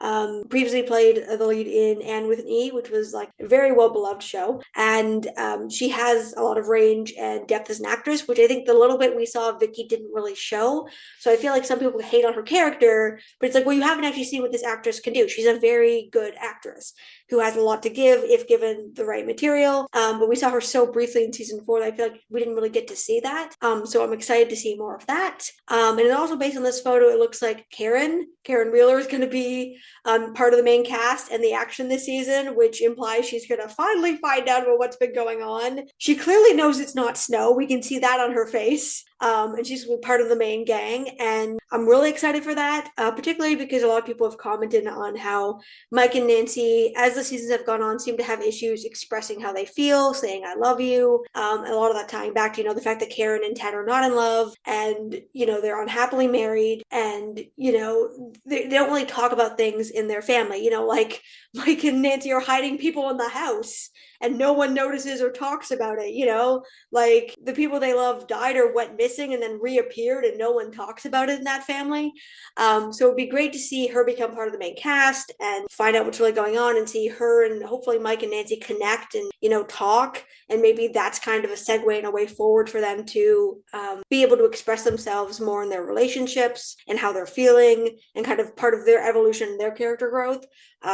previously played the lead in Anne with an E, which was like a very well beloved show, and she has a lot of range and depth as an actress, which I think the little bit we saw of Vicky didn't really show. So I feel like some people hate on her character, but it's like, well, you haven't actually seen what this actress can do. She's a very good actress who has a lot to give if given the right material, but we saw her so briefly in season 4 that I feel like we didn't really get to see that. So I'm excited to see more of that. And then also, based on this photo, it looks like Karen Wheeler is going to be part of the main cast and the action this season, which implies she's going to finally find out about what's been going on. She clearly knows it's not snow. We can see that on her face. and she's part of the main gang. And I'm really excited for that, particularly because a lot of people have commented on how Mike and Nancy, as the seasons have gone on, seem to have issues expressing how they feel, saying "I love you." And a lot of that tying back to the fact that Karen and Ted are not in love, and they're unhappily married, and they don't really talk about things in their family. Like Mike and Nancy are hiding people in the house and no one notices or talks about it. Like the people they love died or went missing and then reappeared and no one talks about it in that family. So it'd be great to see her become part of the main cast and find out what's really going on, and see her and hopefully Mike and Nancy connect and talk, and maybe that's kind of a segue and a way forward for them to be able to express themselves more in their relationships and how they're feeling, and kind of part of their evolution and their character growth.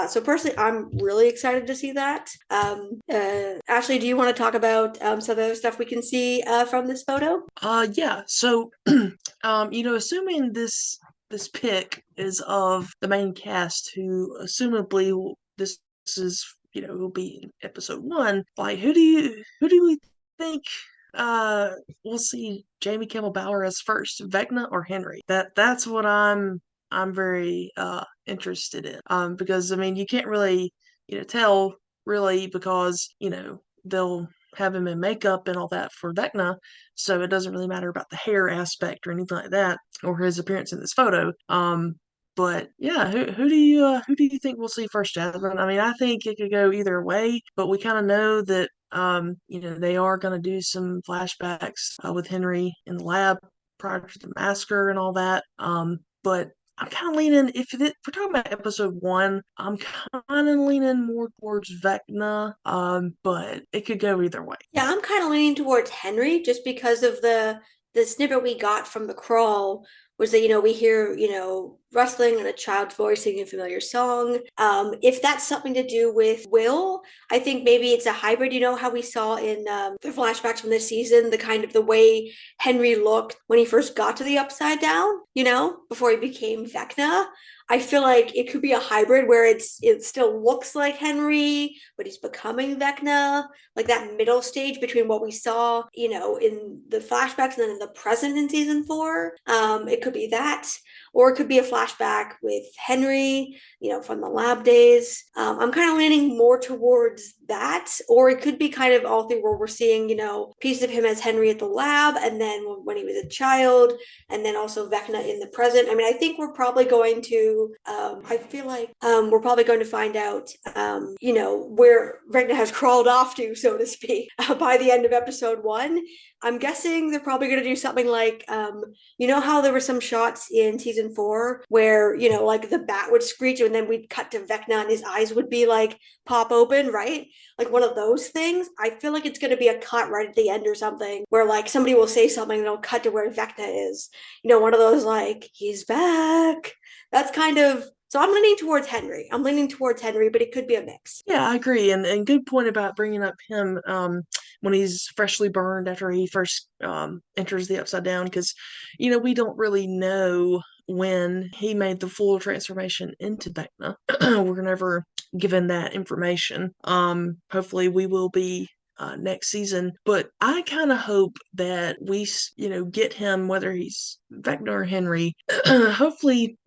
So personally, I'm really excited to see that. Ashley, do you want to talk about some of the other stuff we can see from this photo? Yeah. So, assuming this pic is of the main cast, who assumably this is will be episode 1. Like, who do we think we'll see Jamie Kimmel Bower as first, Vecna or Henry? That's what I'm very interested in. Because I mean, you can't really tell really, because they'll have him in makeup and all that for Vecna, so it doesn't really matter about the hair aspect or anything like that, or his appearance in this photo. But yeah, who do you think we'll see first, Jasmine? I mean, I think it could go either way, but we kind of know that they are going to do some flashbacks with Henry in the lab prior to the massacre and all that. But I'm kind of leaning, if we're talking about episode 1, I'm kind of leaning more towards Vecna, but it could go either way. Yeah, I'm kind of leaning towards Henry just because of the snippet we got from the crawl was that we hear rustling and a child's voice singing a familiar song. If that's something to do with Will, I think maybe it's a hybrid. How we saw in the flashbacks from this season, the kind of the way Henry looked when he first got to the Upside Down, before he became Vecna. I feel like it could be a hybrid where it still looks like Henry, but he's becoming Vecna, like that middle stage between what we saw, in the flashbacks and then in the present in season 4. It could be that, or it could be a flashback with Henry, from the lab days. I'm kind of leaning more towards that, or it could be kind of all through where we're seeing, pieces of him as Henry at the lab, and then when he was a child, and then also Vecna in the present. I mean, I think we're probably going to, I feel like we're probably going to find out, where Vecna has crawled off to, so to speak, by the end of episode 1. I'm guessing they're probably going to do something like, how there were some shots in season 4 where, like the bat would screech and then we'd cut to Vecna and his eyes would be like pop open, right? Like one of those things. I feel like it's going to be a cut right at the end or something where like somebody will say something and it'll cut to where Vecna is. One of those like, he's back. That's kind of, so I'm leaning towards Henry. But it could be a mix. Yeah, I agree, and good point about bringing up him when he's freshly burned after he first enters the Upside Down, because we don't really know when he made the full transformation into Vecna. We're never given that information. Hopefully, we will be next season, but I kind of hope that we get him, whether he's Vecna or Henry. Hopefully,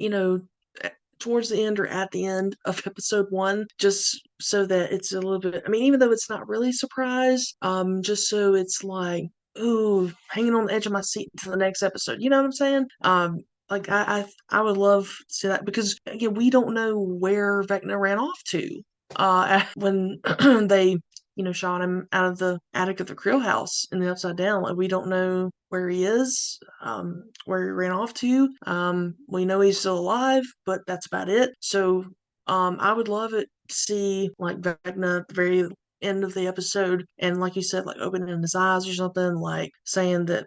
towards the end or at the end of episode 1, just so that it's a little bit, I mean, even though it's not really a surprise, just so it's like, ooh, hanging on the edge of my seat until the next episode. You know what I'm saying? Like I would love to see that, because again, we don't know where Vecna ran off to when they shot him out of the attic of the Creel house in the Upside Down. Like, we don't know where he is, where he ran off to. We know he's still alive, but that's about it. So, I would love it to see like Vecna at the very end of the episode, and like you said, like opening his eyes or something, like saying that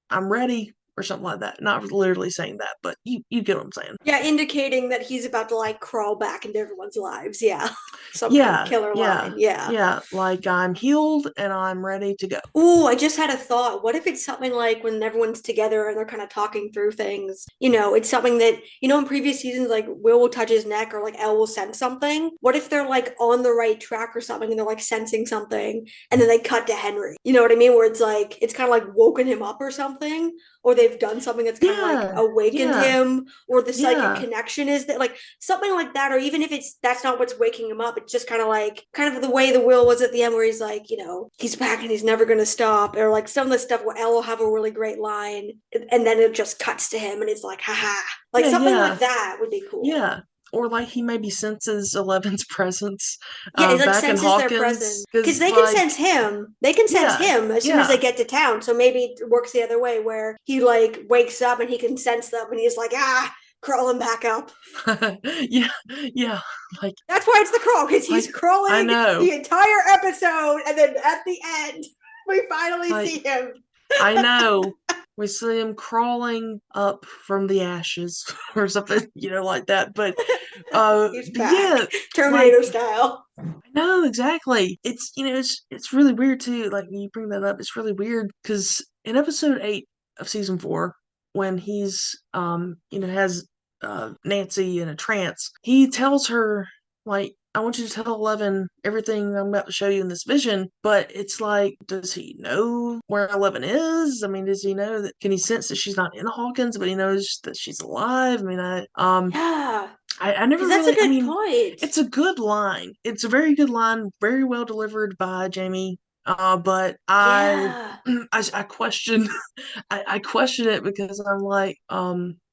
I'm ready. or something like that. Not literally saying that, but you get what I'm saying. Yeah, indicating that he's about to like crawl back into everyone's lives. Yeah. Some kind of Yeah, killer yeah, line. Yeah. yeah. Like I'm healed and I'm ready to go. Ooh, I just had a thought. What if it's something like when everyone's together and they're kind of talking through things? It's something that, in previous seasons, like Will touch his neck or like Elle will sense something. What if they're like on the right track or something and they're like sensing something and then they cut to Henry? You know what I mean? Where it's like, it's kind of like woken him up or something, or they've done something that's kind of like Yeah, awakened yeah, him, or the psychic yeah. connection is that like something like that, or even if that's not what's waking him up, it's just kind of the way the Will was at the end where he's like, he's back and he's never gonna stop, or like some of the stuff where Elle will have a really great line and then it just cuts to him and it's like, haha. Like Yeah, something yeah, like that would be cool. yeah. Or like he maybe senses Eleven's presence Yeah, it like back in senses their Hawkins. presence because Because they can like, sense him. They can sense yeah, him as soon as they yeah. get to town. So maybe it works the other way where he like wakes up and he can sense them and he's like, crawling back up. Yeah, yeah. Like That's why it's the crawl, because he's like I crawling know. the entire episode, and then at the end, we finally Like see him. I know. We see him crawling up from the ashes or something, like that. He's But yeah, back, like Terminator style. I know exactly. It's really weird too. Like when you bring that up, it's really weird because in episode 8 of season 4, when he's has Nancy in a trance, he tells her like, I want you to tell Eleven everything I'm about to show you in this vision. But it's like, does he know where Eleven is? I mean, does he know that? Can he sense that she's not in Hawkins, but he knows that she's alive? I mean, Yeah, I because never that's a really, I good mean, point. it's a good line. It's a very good line, very well delivered by Jamie. But Yeah, I question, I question it because I'm like,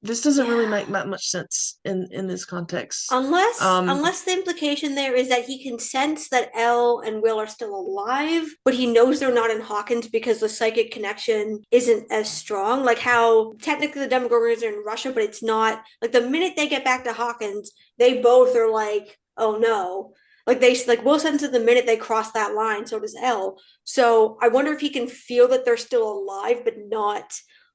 this doesn't really make yeah. that much sense in this context. Unless Um, unless the implication there is that he can sense that Elle and Will are still alive, but he knows they're not in Hawkins because the psychic connection isn't as strong. Like how technically the Demogorgons are in Russia, but it's not. Like the minute they get back to Hawkins, they both are like, oh no. Like Will senses the minute they cross that line, so does Elle. So I wonder if he can feel that they're still alive, but not,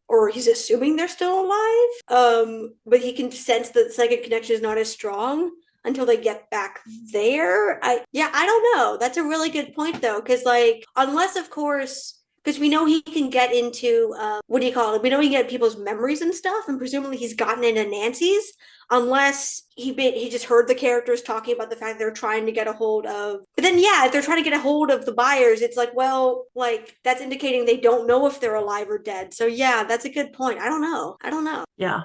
or he's assuming they're still alive. But he can sense that the psychic connection is not as strong until they get back there. I don't know. That's a really good point though, because like unless of course. Because we know he can get into what do you call it? We know he can get people's memories and stuff, and presumably he's gotten into Nancy's, unless he just heard the characters talking about the fact they're trying to get a hold of. But then yeah, if they're trying to get a hold of the buyers, it's like, well, like that's indicating they don't know if they're alive or dead. So yeah, that's a good point. I don't know. yeah,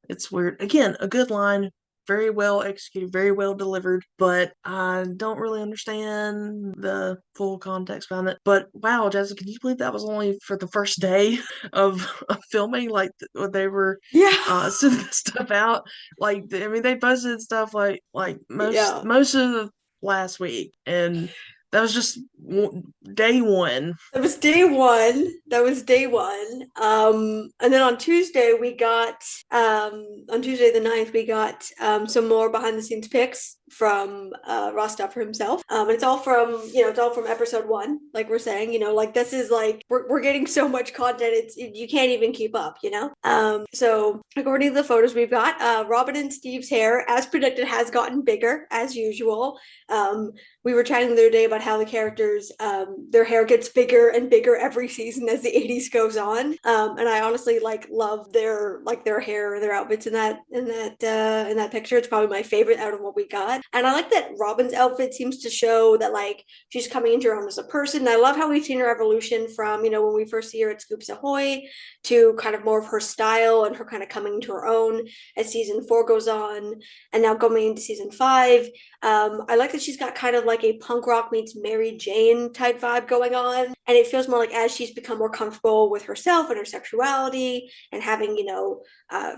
it's weird. Again, a good line, very well executed, very well delivered, but I don't really understand the full context behind it. But wow, Jessica, can you believe that was only for the first day of filming? Like when they were Yeah. sending stuff out. Like I mean, they posted stuff like most Yeah. most of the last week, and that was just day one. That was day one. That was day one. And then on Tuesday the 9th, we got some more behind the scenes pics from Rostov himself. And it's all from episode 1, like we're saying, like this is like we're getting so much content, you can't even keep up, So according to the photos we've got, Robin and Steve's hair, as predicted, has gotten bigger as usual. We were chatting the other day about how the characters, their hair gets bigger and bigger every season as the 80s goes on. And I honestly love their hair, their outfits in that picture. It's probably my favorite out of what we got. And I like that Robin's outfit seems to show that like she's coming into her own as a person. And I love how we've seen her evolution from, when we first see her at Scoops Ahoy to kind of more of her style and her kind of coming into her own as season 4 goes on, and now going into season 5. I like that she's got kind of like a punk rock meets Mary Jane type vibe going on. And it feels more like as she's become more comfortable with herself and her sexuality and having,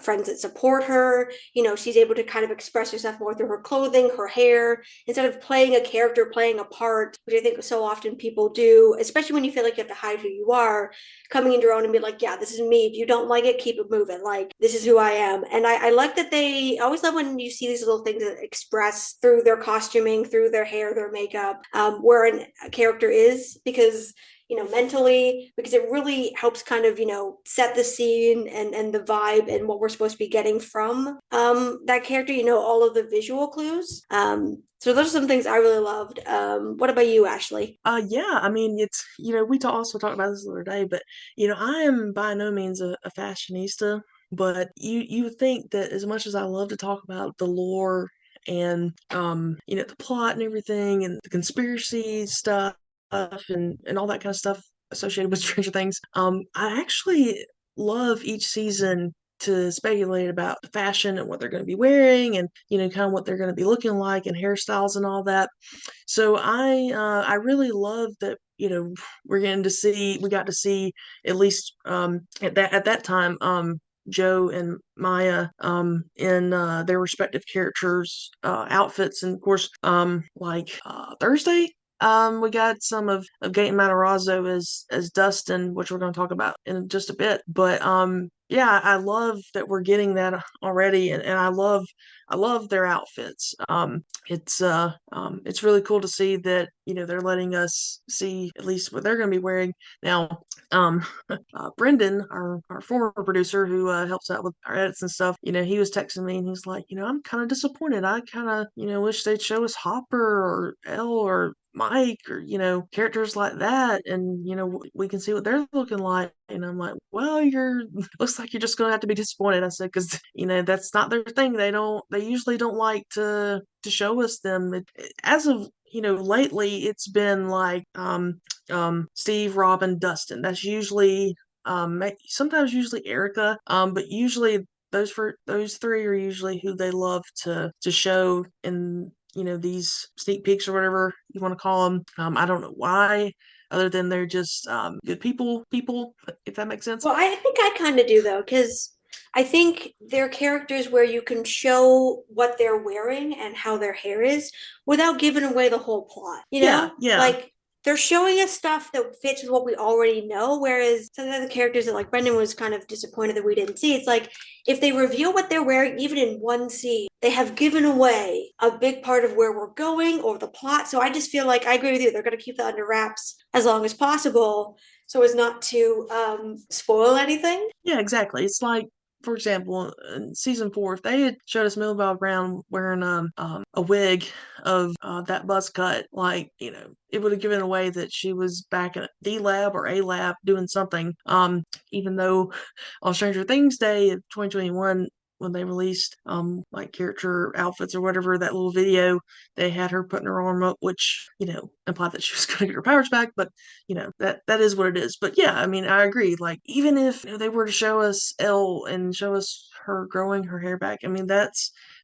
friends that support her, she's able to kind of express herself more through her clothing, her hair, instead of playing a character, playing a part, which I think so often people do, especially when you feel like you have to hide who you are, coming into your own and be like, yeah, this is me. If you don't like it, keep it moving. Like, this is who I am. And I like that I always love when you see these little things that express through their costuming, through their hair, their makeup, where a character is, because mentally, because it really helps kind of, set the scene and the vibe and what we're supposed to be getting from that character, all of the visual clues. So those are some things I really loved. What about you, Ashley? Yeah, I mean, it's, also talked about this the other day, but, I am by no means a fashionista, but you would think that as much as I love to talk about the lore and, the plot and everything and the conspiracy stuff and all that kind of stuff associated with Stranger Things, I actually love each season to speculate about the fashion and what they're going to be wearing and, kind of what they're going to be looking like and hairstyles and all that. So I really love that we got to see at least at that time Joe and Maya in their respective characters outfits, and of course Thursday we got some of Gaten Matarazzo as Dustin, which we're going to talk about in just a bit. But yeah, I love that we're getting that already, and I love their outfits. It's really cool to see that they're letting us see at least what they're going to be wearing now. Brendan, our former producer who helps out with our edits and stuff, he was texting me and he's like, I'm kind of disappointed. I kind of wish they'd show us Hopper or Elle or Mike or characters like that, and we can see what they're looking like. And I'm like, well, you're looks like you're just gonna have to be disappointed. I said, because that's not their thing. They usually don't like to show us them. As of lately, it's been like Steve, Robin, Dustin. That's usually sometimes usually Erica, but usually those three are usually who they love to show in these sneak peeks or whatever you want to call them. I don't know why, other than they're just good people, if that makes sense. Well, I think I kind of do though, because I think they're characters where you can show what they're wearing and how their hair is without giving away the whole plot. Yeah, yeah. Like they're showing us stuff that fits with what we already know. Whereas some of the characters that like Brendan was kind of disappointed that we didn't see, it's like if they reveal what they're wearing even in one scene, they have given away a big part of where we're going or the plot. So I just feel like I agree with you. They're going to keep that under wraps as long as possible so as not to spoil anything. Yeah, exactly. It's like, for example, in season 4, if they had showed us Millie Brown wearing a wig of that buzz cut, like it would have given away that she was back in the lab or a lab doing something. Even though on Stranger Things Day of 2021, when they released like character outfits or whatever, that little video, they had her putting her arm up, which implied that she was going to get her powers back. But that is what it is. But yeah, I mean, I agree. Like, even if they were to show us Elle and show us her growing her hair back, I mean, that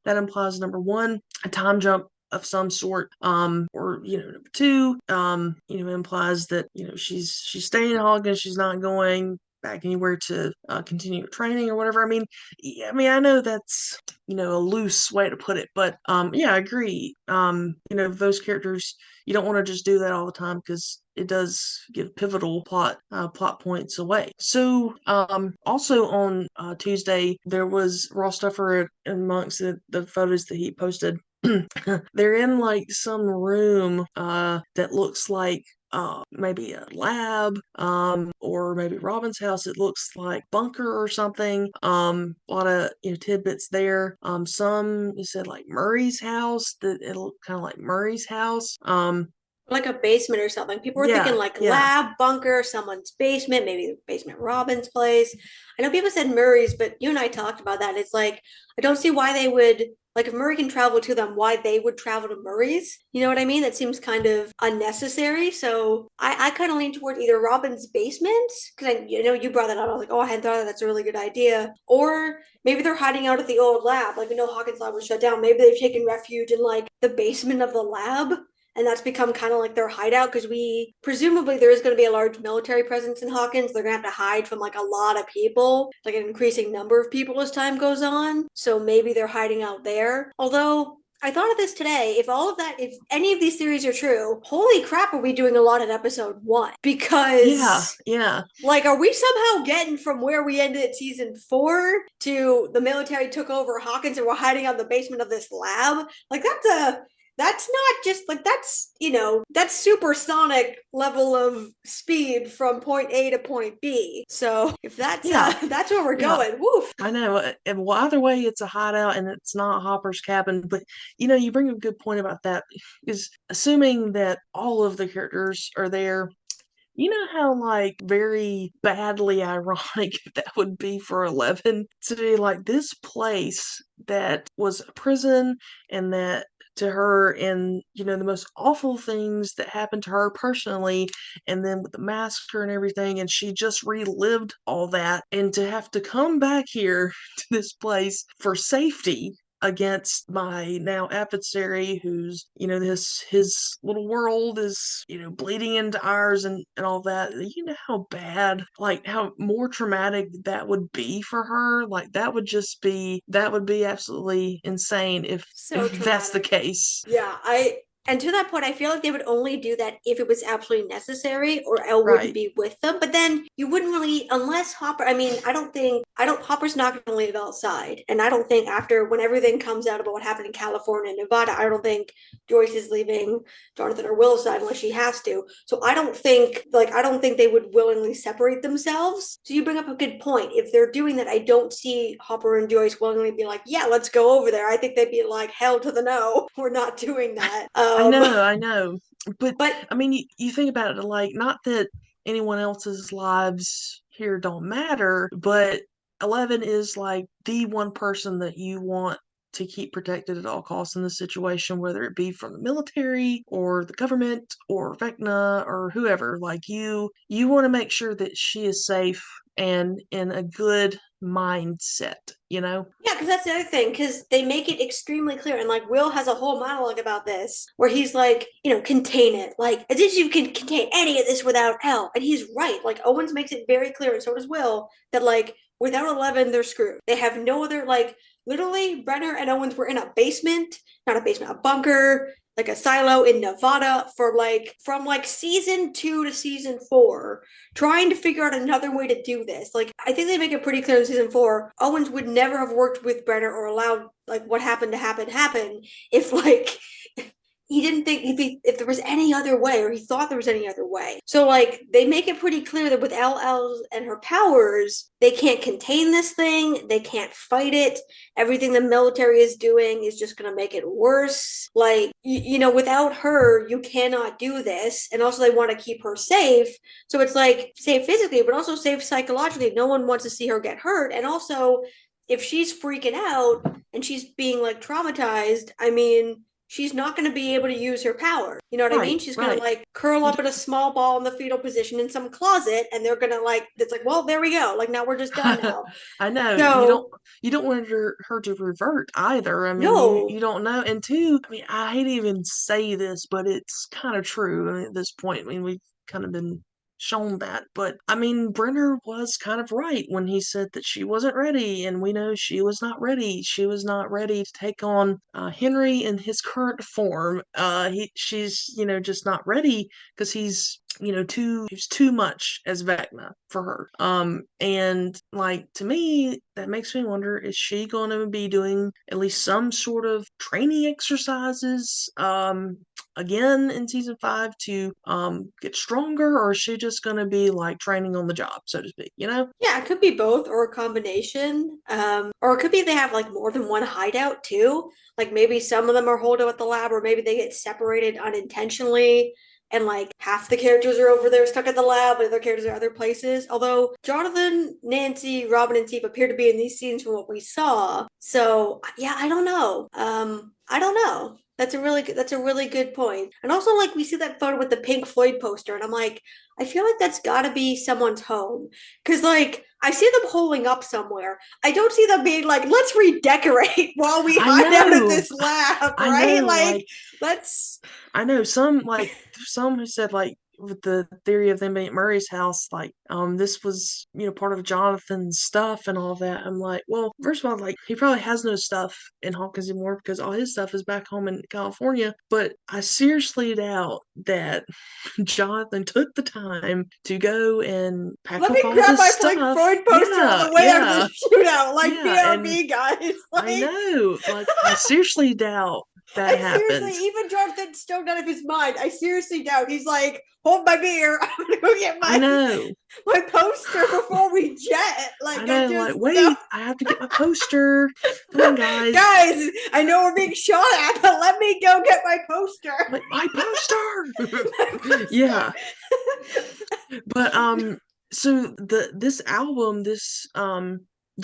implies, number one, a time jump of some sort, or number two, implies that she's staying in Hawkins, she's not going back anywhere to continue training or whatever. I mean, I know that's a loose way to put it, but yeah, I agree. Those characters, you don't want to just do that all the time, because it does give pivotal plot points away. So also on Tuesday, there was Ross Stuffer amongst the photos that he posted. They're in like some room that looks like maybe a lab, or maybe Robin's house. It looks like bunker or something. A lot of tidbits there. Some you said like Murray's house, that it looked kind of like Murray's house. Like a basement or something. People were thinking Yeah, like yeah. lab, bunker, someone's basement, maybe the basement Robin's place. I know people said Murray's, but you and I talked about that. It's like I don't see why they would, like, if Murray can travel to them, why they would travel to Murray's. You know what I mean? That seems kind of unnecessary. So I kind of lean toward either Robin's basement, because you brought that up. I was like, oh, I hadn't thought of that. That's a really good idea. Or maybe they're hiding out at the old lab. Like we know Hawkins' lab was shut down. Maybe they've taken refuge in like the basement of the lab, and that's become kind of like their hideout, because we presumably there is going to be a large military presence in Hawkins. They're going to have to hide from like a lot of people, like an increasing number of people as time goes on. So maybe they're hiding out there. Although I thought of this today. If any of these theories are true, holy crap, are we doing a lot in episode 1? Yeah, Because yeah. like, are we somehow getting from where we ended season 4 to the military took over Hawkins and we're hiding out in the basement of this lab? Like, that's not just like that's that's supersonic level of speed from point A to point B. So if that's Yeah, that's where we're yeah. going, woof. I know. And well, either way, it's a hideout and it's not Hopper's cabin. But you bring a good point about that. Is assuming that all of the characters are there. You know how like very badly ironic that would be for 11 to be like this place that was a prison and that to her and the most awful things that happened to her personally and then with the massacre and everything and she just relived all that and to have to come back here to this place for safety against my now adversary who's his little world is bleeding into ours and all that. You know how bad, like how more traumatic that would be for her. Like that would be absolutely insane So if that's the traumatic. case. Yeah, and to that point, I feel like they would only do that if it was absolutely necessary or Elle wouldn't Right. be with them. But then you wouldn't really, unless Hopper, I mean, Hopper's not going to leave outside. And I don't think when everything comes out about what happened in California and Nevada, I don't think Joyce is leaving Jonathan or Will's side unless she has to. So I don't think they would willingly separate themselves. So you bring up a good point. If they're doing that, I don't see Hopper and Joyce willingly be like, yeah, let's go over there. I think they'd be like, hell to the no. We're not doing that. I know. But But I mean, you think about it like not that anyone else's lives here don't matter, but 11 is like the one person that you want to keep protected at all costs in this situation, whether it be from the military or the government or Vecna or whoever. Like you want to make sure that she is safe and in a good mindset, you know? yeah, because that's the other thing, because they make it extremely clear. And like Will has a whole monologue about this where he's like, contain it. Like, as if you can contain any of this without Elle. And he's right. Like, Owens makes it very clear, and so does Will, that like, without 11, they're screwed. They have no other, like, literally, Brenner and Owens were in a basement, not a basement, a bunker, like a silo in Nevada from like season 2 to season 4, trying to figure out another way to do this. Like, I think they make it pretty clear in season 4, Owens would never have worked with Brenner or allowed like what happened to happen if like he didn't think if there was any other way, or he thought there was any other way. So like they make it pretty clear that with LL and her powers, they can't contain this thing, they can't fight it. Everything the military is doing is just going to make it worse. Like without her, you cannot do this. And also they want to keep her safe. So it's like safe physically, but also safe psychologically. No one wants to see her get hurt. And also if she's freaking out and she's being like traumatized, I mean, she's not going to be able to use her power. You know what I mean? She's going to like curl up in a small ball in the fetal position in some closet, and they're going to like, it's like, well, there we go. Like now we're just done now. I know So you don't want her to revert either. I mean, no, you don't know. And two, I mean, I hate to even say this, but it's kind of true. I mean, at this point, I mean, we've kind of been shown that. But I mean, Brenner was kind of right when he said that she wasn't ready, and we know she was not ready. She was not ready to take on Henry in his current form. She's just not ready because he's too much as Vecna for her. And like to me, that makes me wonder: is she going to be doing at least some sort of training exercises? Again in season 5 to get stronger, or is she just going to be like training on the job, so to speak? yeah, it could be both or a combination. Or it could be they have like more than one hideout too. Like maybe some of them are holed out at the lab, or maybe they get separated unintentionally. And like half the characters are over there stuck at the lab, but other characters are other places. Although Jonathan, Nancy, Robin, and Steve appear to be in these scenes from what we saw. So yeah, I don't know. I don't know. That's a really good point. And also like we see that photo with the Pink Floyd poster, and I'm like, I feel like that's gotta be someone's home. Cause like I see them holding up somewhere. I don't see them being like, let's redecorate while we I hide out at know. this lab, I right? know, Like like let's I know some who said like with the theory of them being at Murray's house, like this was part of Jonathan's stuff and all that. I'm like, well, first of all, like he probably has no stuff in Hawkins anymore because all his stuff is back home in California. But I seriously doubt that Jonathan took the time to go and pack let me up all grab this my Pink stuff. Floyd poster on Yeah, the way out of yeah, this shootout. Like yeah, and BRB guys. I Like know, like I seriously doubt that seriously, happened. even Jonathan's stoned out of his mind. I seriously doubt. He's like, hold my beer. I'm gonna go get I know. my poster before we jet. Like, I I know, just like, know. wait, I have to get my poster. Come on, guys. Guys, I know we're being shot at, but let me go get my poster. Like, my poster. My poster. Yeah. But so this album, the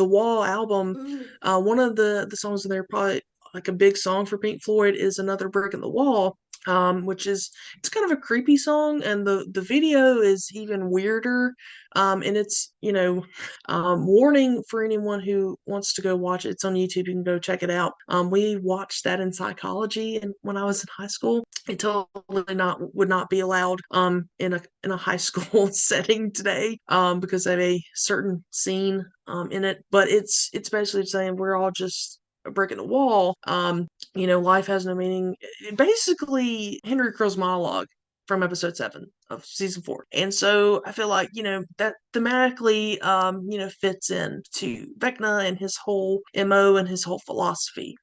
Wall album, one of the songs in there, probably like a big song for Pink Floyd, is Another Brick in the Wall, which is, it's kind of a creepy song, and the video is even weirder. And it's, warning for anyone who wants to go watch it. It's on YouTube. You can go check it out. We watched that in psychology, and when I was in high school, it totally would not be allowed in a high school setting today, because of a certain scene in it. But it's basically saying we're all just a brick in the wall. Life has no meaning. Basically, Henry Crow's monologue from episode 7 of season 4. And so I feel like, that thematically, fits in to Vecna and his whole MO and his whole philosophy.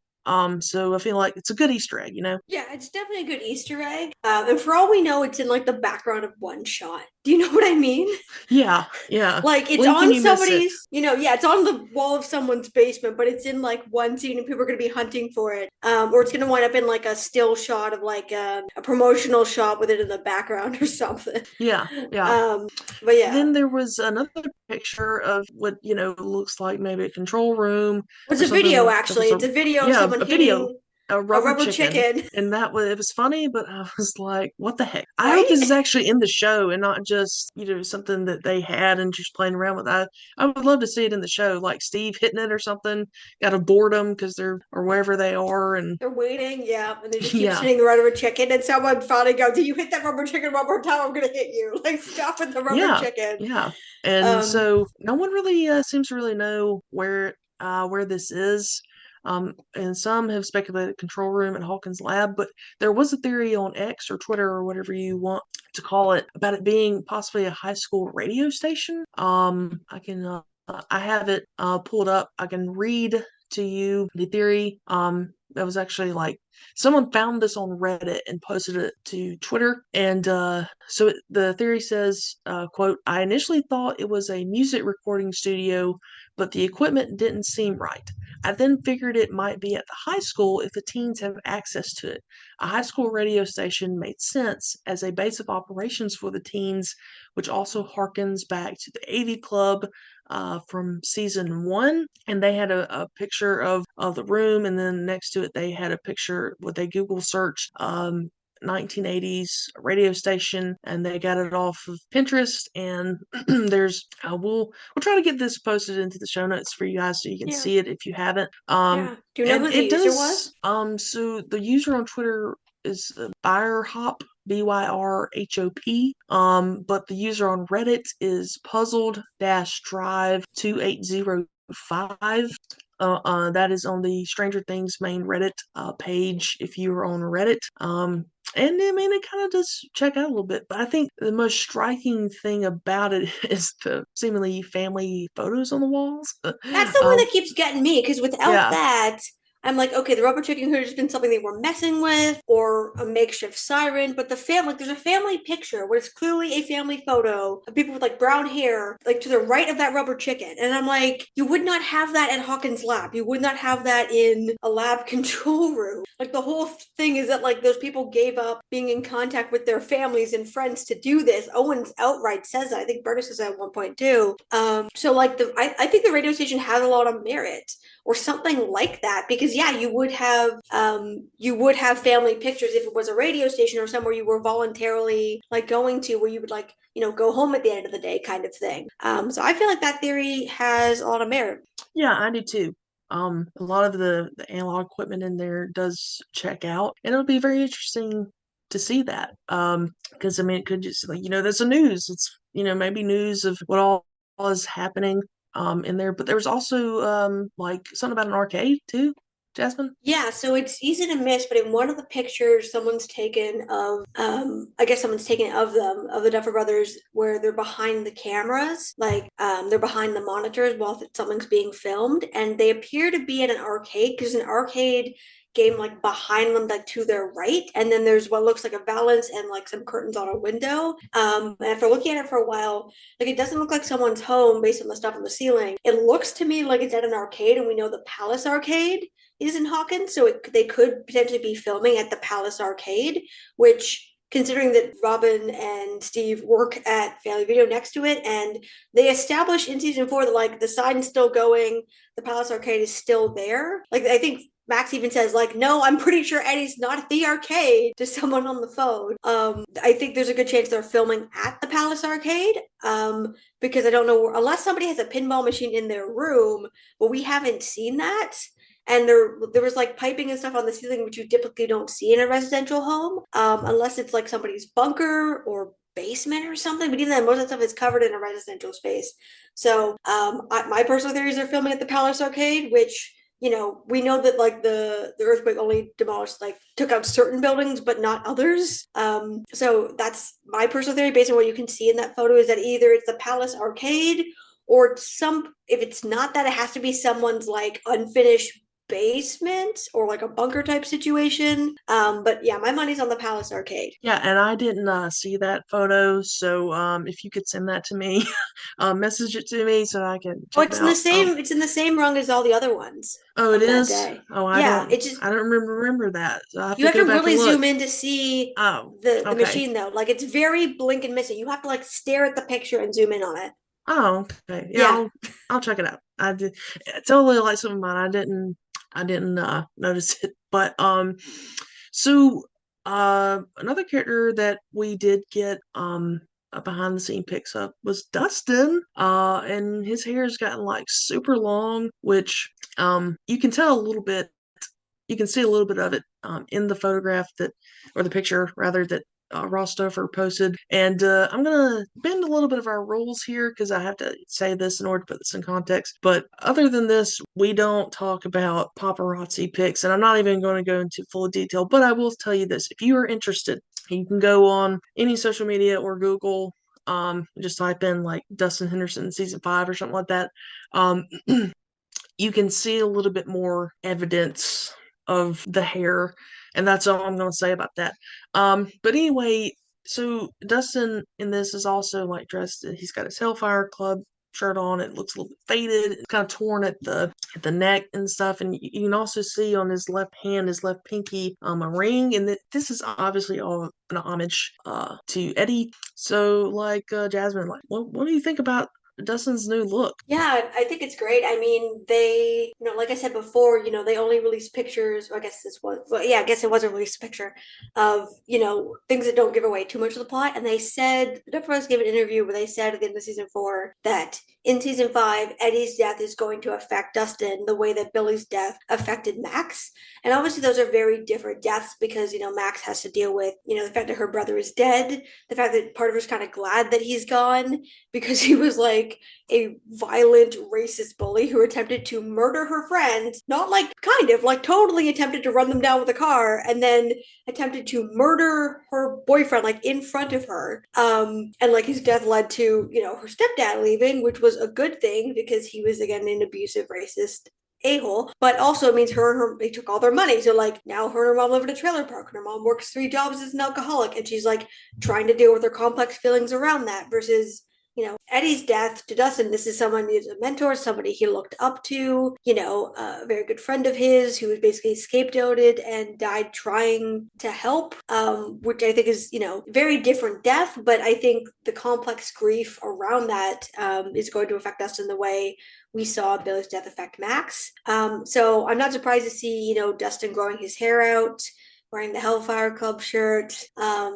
So I feel like it's a good Easter egg, Yeah, it's definitely a good Easter egg. And for all we know, it's in like the background of one shot. Do you know what I mean? Yeah, yeah. Like, it's Blink and on you miss it. somebody's, it's on the wall of someone's basement, but it's in like one scene and people are going to be hunting for it. Or it's going to wind up in like a still shot of like a promotional shot with it in the background or something. Yeah, yeah. But yeah. Then there was another picture of what, looks like maybe a control room It's or a video, something. That actually. was It's a video of yeah, someone a video, hitting a a rubber rubber chicken. chicken. And it was funny, but I was like, what the heck? I hope Right? this is actually in the show and not just, something that they had and just playing around with. I would love to see it in the show, like Steve hitting it or something out of boredom because they're, or wherever they are. And They're waiting, yeah, and they just keep yeah, hitting the rubber chicken, and someone finally goes, "Do you hit that rubber chicken one more time? I'm gonna hit you!" Like, stop with the rubber yeah, chicken. yeah. And Um, so no one really seems to really know where this is. And some have speculated control room at Hawkins' lab, but there was a theory on X or Twitter or whatever you want to call it about it being possibly a high school radio station. I have it pulled up. I can read to you the theory. That was actually like someone found this on Reddit and posted it to Twitter. And the theory says, quote, I initially thought it was a music recording studio, but the equipment didn't seem right. I then figured it might be at the high school if the teens have access to it. A high school radio station made sense as a base of operations for the teens, which also harkens back to the 80 Club from season 1. And they had a picture of the room, and then next to it they had a picture with a Google search 1980s radio station, and they got it off of Pinterest. And there's we'll try to get this posted into the show notes for you guys so you can see it if you haven't. yeah. Do you know And who the it user does. was? So the user on Twitter is Byrhop, Byrhop. But the user on Reddit is puzzled-drive2805. That is on the Stranger Things main Reddit page if you're on Reddit. And I mean, it kind of does check out a little bit, but I think the most striking thing about it is the seemingly family photos on the walls. That's the one that keeps getting me, because without Yeah, that, I'm like, okay, the rubber chicken could have just been something they were messing with, or a makeshift siren. But the family, there's a family picture where it's clearly a family photo of people with like brown hair, like to the right of that rubber chicken. And I'm like, you would not have that at Hawkins' lab. You would not have that in a lab control room. Like, the whole thing is that like those people gave up being in contact with their families and friends to do this. Owens outright says that. I think Burgess says that at one point too. So like I think the radio station has a lot of merit, or something like that, because yeah, you would have family pictures if it was a radio station or somewhere you were voluntarily like going to, where you would like go home at the end of the day kind of thing. So I feel like that theory has a lot of merit. yeah, I do too. A lot of the analog equipment in there does check out, and it'll be very interesting to see that. Because I mean, it could just like there's a news. It's maybe news of what all is happening in there. But there was also like something about an arcade too, Jasmine. Yeah, so it's easy to miss, but in one of the pictures someone's taken of I guess someone's taken of them, of the Duffer Brothers, where they're behind the cameras, like they're behind the monitors while something's being filmed, and they appear to be at an arcade, because an arcade game like behind them, like to their right, and then there's what looks like a valance and like some curtains on a window. And after looking at it for a while, like it doesn't look like someone's home based on the stuff on the ceiling. It looks to me like it's at an arcade, and we know the Palace Arcade is in Hawkins, so they could potentially be filming at the Palace Arcade, which, considering that Robin and Steve work at Family Video next to it, and they establish in season 4 that like the sign's still going, the Palace Arcade is still there. Like I think Max even says like, no, I'm pretty sure Eddie's not at the arcade to someone on the phone. I think there's a good chance they're filming at the Palace Arcade. Because I don't know, unless somebody has a pinball machine in their room, but we haven't seen that. And there was like piping and stuff on the ceiling, which you typically don't see in a residential home, unless it's like somebody's bunker or basement or something. But even then, most of the stuff is covered in a residential space. So my personal theories are filming at the Palace Arcade, which, you know, we know that like the earthquake only demolished, like took out certain buildings but not others. So that's my personal theory based on what you can see in that photo, is that either it's the Palace Arcade, or if it's not that, it has to be someone's like unfinished basement or like a bunker type situation. But yeah, my money's on the Palace Arcade. Yeah, and I didn't see that photo, so if you could send that to me, message it to me so I can Oh, check it out. it's in the same rung as all the other ones Oh, it from that is. day. Oh, Yeah, it just, I don't remember that. So I have you to have to go back and really look. zoom in to see Oh, the okay. machine though. Like it's very blink and miss it. You have to like stare at the picture and zoom in on it. Oh, okay. Yeah, Yeah. I'll check it out. I did totally like some of mine. I didn't notice it, but so another character that we did get a behind the scene picks up was Dustin. And his hair's gotten like super long, which you can tell a little bit. You can see a little bit of it in the photograph that, or the picture rather, that Ross Stouffer posted. And I'm going to bend a little bit of our rules here because I have to say this in order to put this in context. But other than this, we don't talk about paparazzi pics. And I'm not even going to go into full detail. But I will tell you this. If you are interested, you can go on any social media or Google. Just type in like Dustin Henderson season 5 or something like that. You can see a little bit more evidence of the hair, and that's all I'm going to say about that. But anyway, so Dustin in this is also like dressed. He's got his Hellfire Club shirt on. It looks a little bit faded. It's kind of torn at the neck and stuff. And you can also see on his left hand, his left pinky, a ring. And this is obviously all an homage to Eddie. So, like Jasmine, like, what do you think about Dustin's new look? Yeah, I think it's great. I mean, they, you know, like I said before, you know, they only released pictures, or I guess this was, well, yeah, I guess it was a released picture of, you know, things that don't give away too much of the plot. And they said, the Press gave an interview where they said at the end of season 4 that in season 5, Eddie's death is going to affect Dustin the way that Billy's death affected Max. And obviously, those are very different deaths because, you know, Max has to deal with, you know, the fact that her brother is dead, the fact that part of her's kind of glad that he's gone because he was like a violent racist bully who attempted to murder her friends, not like kind of, like totally attempted to run them down with a car, and then attempted to murder her boyfriend like in front of her. And like his death led to, you know, her stepdad leaving, which was a good thing because he was again an abusive racist a-hole, but also it means her and her, they took all their money. So like now her and her mom live in a trailer park and her mom works 3 jobs as an alcoholic, and she's like trying to deal with her complex feelings around that. Versus, you know, Eddie's death to Dustin, this is someone who's a mentor, somebody he looked up to, you know, a very good friend of his who was basically scapegoated and died trying to help, which I think is, you know, very different death. But I think the complex grief around that is going to affect us in the way we saw Billy's death affect Max. So I'm not surprised to see, you know, Dustin growing his hair out, wearing the Hellfire Club shirt,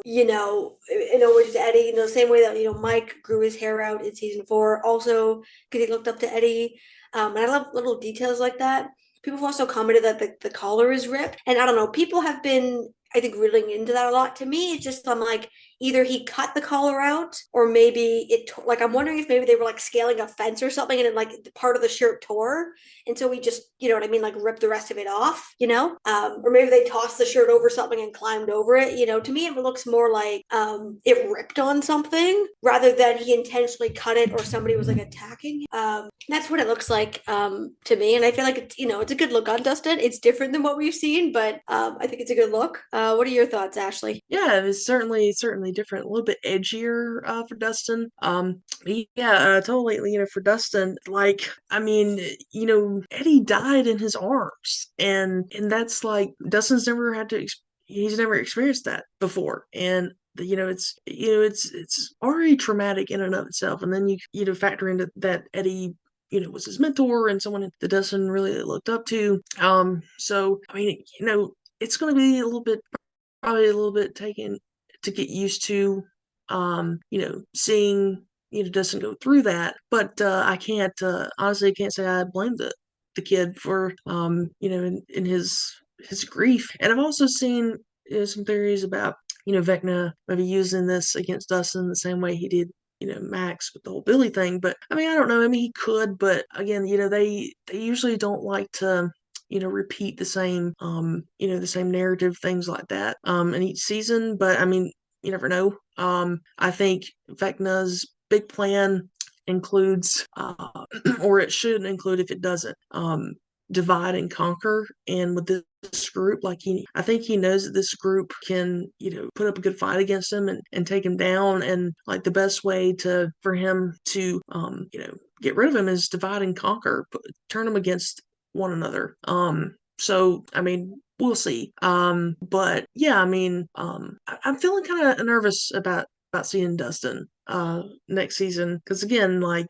you know, which Eddie, you know, same way that, you know, Mike grew his hair out in season 4, also because he looked up to Eddie. And I love little details like that. People have also commented that the collar is ripped. And I don't know, people have been, I think, reeling into that a lot. To me, it's just, I'm like, either he cut the collar out, or maybe like, I'm wondering if maybe they were like scaling a fence or something, and then like part of the shirt tore, and so we just, you know what I mean, like ripped the rest of it off, or maybe they tossed the shirt over something and climbed over it. To me it looks more like it ripped on something rather than he intentionally cut it or somebody was like attacking. That's what it looks like to me, and I feel like it's a good look on Dustin. It's different than what we've seen, but I think it's a good look. What are your thoughts, Ashley? Yeah, it was certainly different, a little bit edgier for Dustin. Yeah, totally. For Dustin, like, I mean, Eddie died in his arms, and that's like Dustin's never had to. He's never experienced that before, and it's already traumatic in and of itself, and then you factor into that Eddie was his mentor and someone that Dustin really looked up to. So I mean, it's going to be probably a little bit taken to get used to, seeing Dustin go through that. But I can't honestly, I can't say I blame the kid for in his grief. And I've also seen some theories about Vecna maybe using this against Dustin the same way he did Max with the whole Billy thing. But I mean, I don't know. I mean, he could, but again, they usually don't like to repeat the same narrative, things like that, in each season. But I mean, you never know. I think Vecna's big plan includes, or it should include if it doesn't, divide and conquer. And with this group, like I think he knows that this group can, put up a good fight against him and take him down. And like the best way for him to, get rid of him is divide and conquer, turn him against one another. So I mean, we'll see. But yeah, I mean, I'm feeling kind of nervous about seeing Dustin next season, because again, like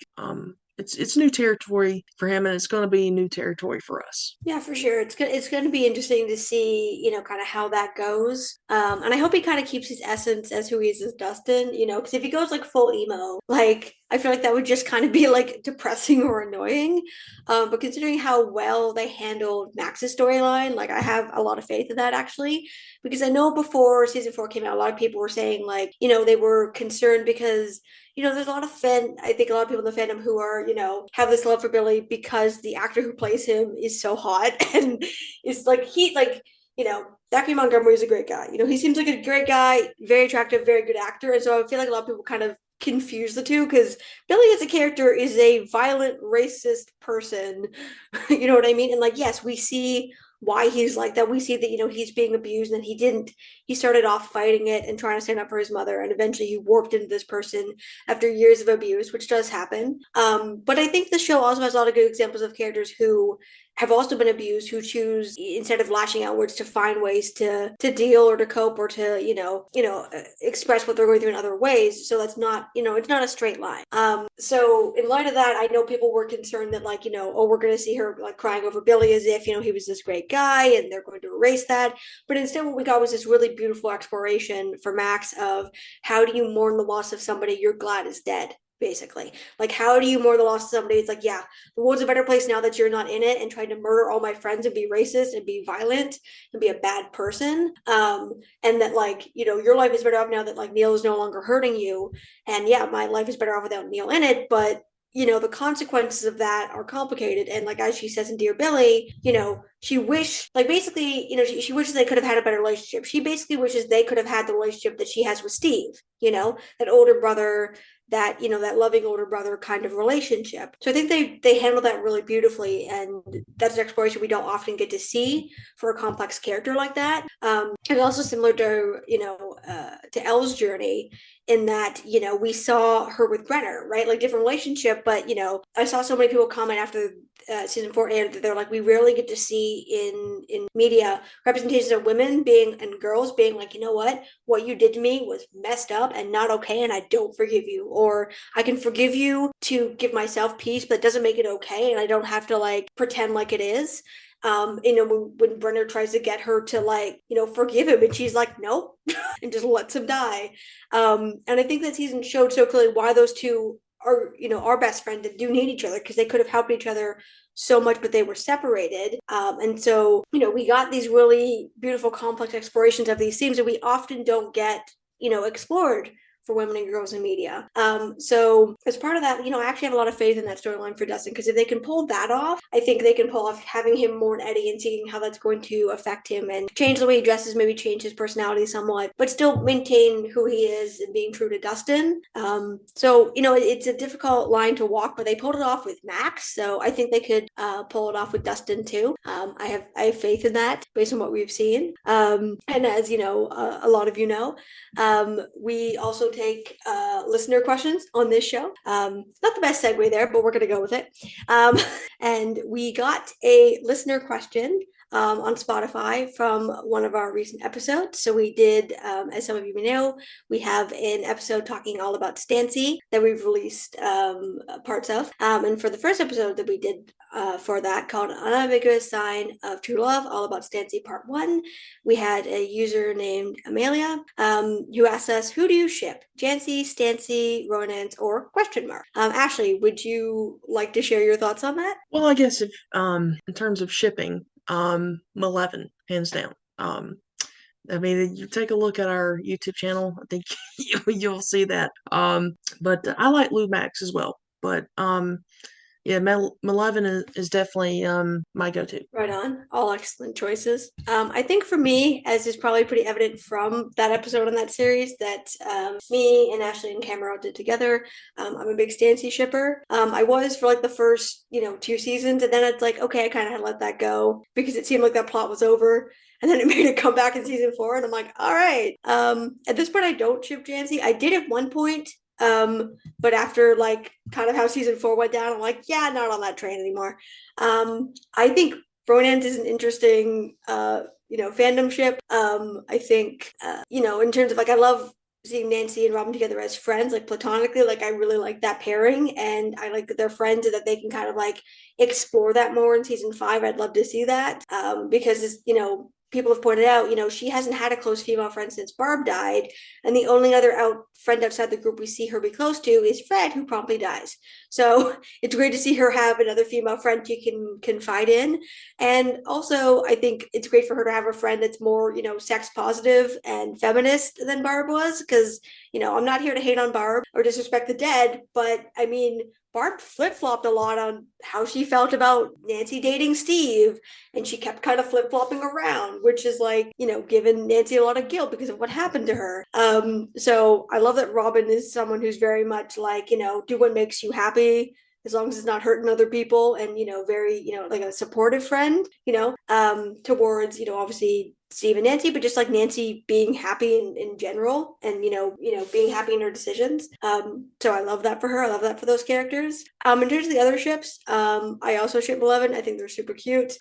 it's new territory for him, and it's going to be new territory for us. Yeah, for sure. It's going to be interesting to see, kind of how that goes. And I hope he kind of keeps his essence as who he is as Dustin, because if he goes like full emo, like I feel like that would just kind of be like depressing or annoying. But considering how well they handled Max's storyline, like I have a lot of faith in that actually, because I know before season 4 came out, a lot of people were saying like, they were concerned because there's a lot of I think a lot of people in the fandom who are, have this love for Billy because the actor who plays him is so hot and is like, Zachary Montgomery is a great guy. He seems like a great guy, very attractive, very good actor. And so I feel like a lot of people kind of confuse the two, because Billy as a character is a violent, racist person. You know what I mean? And like, yes, we see why he's like that. We see that, he's being abused, and he started off fighting it and trying to stand up for his mother, and eventually he warped into this person after years of abuse, which does happen. But I think the show also has a lot of good examples of characters who have also been abused, who choose, instead of lashing outwards, to find ways to deal or to cope or to express what they're going through in other ways. So that's not, it's not a straight line. So in light of that, I know people were concerned that like, oh, we're going to see her like crying over Billy as if he was this great guy and they're going to erase that. But instead what we got was this really beautiful exploration for Max of how do you mourn the loss of somebody you're glad is dead. Basically, like, how do you mourn the loss of somebody? It's like, yeah, the world's a better place now that you're not in it and trying to murder all my friends and be racist and be violent and be a bad person. And that like, your life is better off now that like Neil is no longer hurting you. And yeah, my life is better off without Neil in it. But the consequences of that are complicated. And like, as she says in Dear Billy, she wished, like, basically, she wishes they could have had a better relationship. She basically wishes they could have had the relationship that she has with Steve, that older brother, that that loving older brother kind of relationship. So I think they handle that really beautifully, and that's an exploration we don't often get to see for a complex character like that. And also similar to Elle's journey, in that we saw her with Brenner, right? Like, different relationship, but I saw so many people comment after season 4 aired that they're like, we rarely get to see in media representations of women and girls being like, what you did to me was messed up and not okay, and I don't forgive you, or I can forgive you to give myself peace, but it doesn't make it okay, and I don't have to like pretend like it is. When Brenner tries to get her to like, forgive him, and she's like, nope, and just lets him die. And I think that season showed so clearly why those two are best friends and do need each other, because they could have helped each other so much, but they were separated. And so, we got these really beautiful, complex explorations of these themes that we often don't get, explored for women and girls in media. So as part of that, I actually have a lot of faith in that storyline for Dustin, because if they can pull that off, I think they can pull off having him more in Eddie and seeing how that's going to affect him and change the way he dresses, maybe change his personality somewhat, but still maintain who he is and being true to Dustin. So it's a difficult line to walk, but they pulled it off with Max, so I think they could pull it off with Dustin too. I have faith in that based on what we've seen. And as a lot of we also take listener questions on this show. Not the best segue there, but we're going to go with it. And we got a listener question on Spotify from one of our recent episodes. So we did, as some of you may know, we have an episode talking all about Stancy that we've released parts of. And for the first episode that we did for that, called An Unambiguous Sign of True Love, all about Stancy Part 1, we had a user named Amelia who asked us, who do you ship? Jancy, Stancy, Ronans, or question mark? Ashley, would you like to share your thoughts on that? Well, I guess if in terms of shipping, Malevolent, hands down. I mean, you take a look at our YouTube channel, I think you'll see that. But I like Lou Max as well. But yeah, Malevolent is definitely my go-to. Right on. All excellent choices. I think for me, as is probably pretty evident from that episode on that series, that me and Ashley and Cameron did together, I'm a big Stancy shipper. I was for like the first, 2 seasons, and then it's like, okay, I kind of had to let that go because it seemed like that plot was over. And then it made it come back in season 4, and I'm like, all right. At this point, I don't ship Jancy. I did at one point, but after like kind of how season 4 went down, I'm like, yeah, not on that train anymore. I think Ronans is an interesting, fandom ship. I think, in terms of like, I love seeing Nancy and Robin together as friends, like platonically. Like, I really like that pairing, and I like that they're friends and that they can kind of like explore that more in season 5. I'd love to see that, because people have pointed out, she hasn't had a close female friend since Barb died, and the only other friend outside the group we see her be close to is Fred, who promptly dies. So it's great to see her have another female friend she can confide in. And also, I think it's great for her to have a friend that's more, sex positive and feminist than Barb was, because, I'm not here to hate on Barb or disrespect the dead, but I mean, Barb flip-flopped a lot on how she felt about Nancy dating Steve, and she kept kind of flip-flopping around, which is like, given Nancy a lot of guilt because of what happened to her. So I love that Robin is someone who's very much like, do what makes you happy, as long as it's not hurting other people, and, very, like a supportive friend, towards, obviously Steve and Nancy, but just like Nancy being happy in general, and, being happy in her decisions. So I love that for her. I love that for those characters. In terms of the other ships, I also ship 11. I think they're super cute.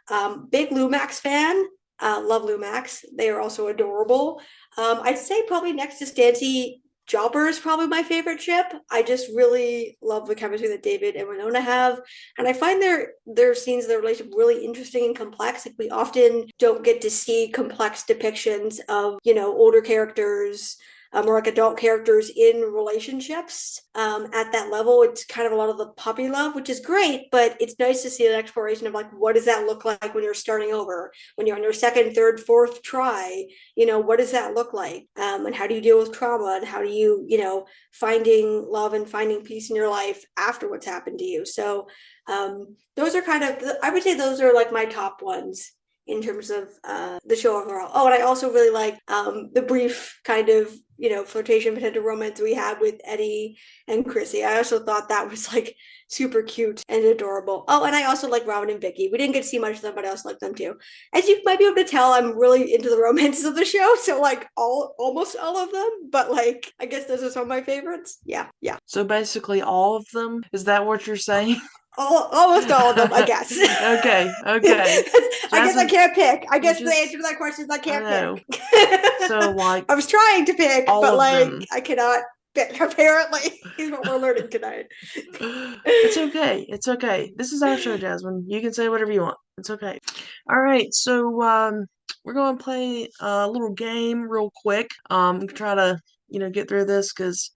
Big Lumax fan. Love Lumax. They are also adorable. I'd say probably next to Stancy, Jobber is probably my favorite ship. I just really love the chemistry that David and Winona have, and I find their scenes, their relationship, really interesting and complex. Like, we often don't get to see complex depictions of older characters, or like adult characters in relationships at that level. It's kind of a lot of the puppy love, which is great, but it's nice to see an exploration of like, what does that look like when you're starting over, when you're on your second, third, fourth try? What does that look like? And how do you deal with trauma? And how do you, finding love and finding peace in your life after what's happened to you? So those are kind of, I would say those are like my top ones in terms of the show overall. Oh, and I also really like the brief kind of, flirtation, potential romance we had with Eddie and Chrissy. I also thought that was like super cute and adorable. Oh, and I also like Robin and Vicky. We didn't get to see much of them, but I also like them too. As you might be able to tell, I'm really into the romances of the show, so like almost all of them, but like I guess those are some of my favorites. Yeah. So basically all of them? Is that what you're saying? Almost all of them, I guess. Okay. I guess I can't pick. I guess the just- answer to that question is I can't know. pick. So, like, I was trying to pick, all but of like them. I cannot pick. Apparently, is what we're learning tonight. It's okay. It's okay. This is our show, Jasmine. You can say whatever you want. It's okay. All right. So, we're going to play a little game real quick. Try to get through this because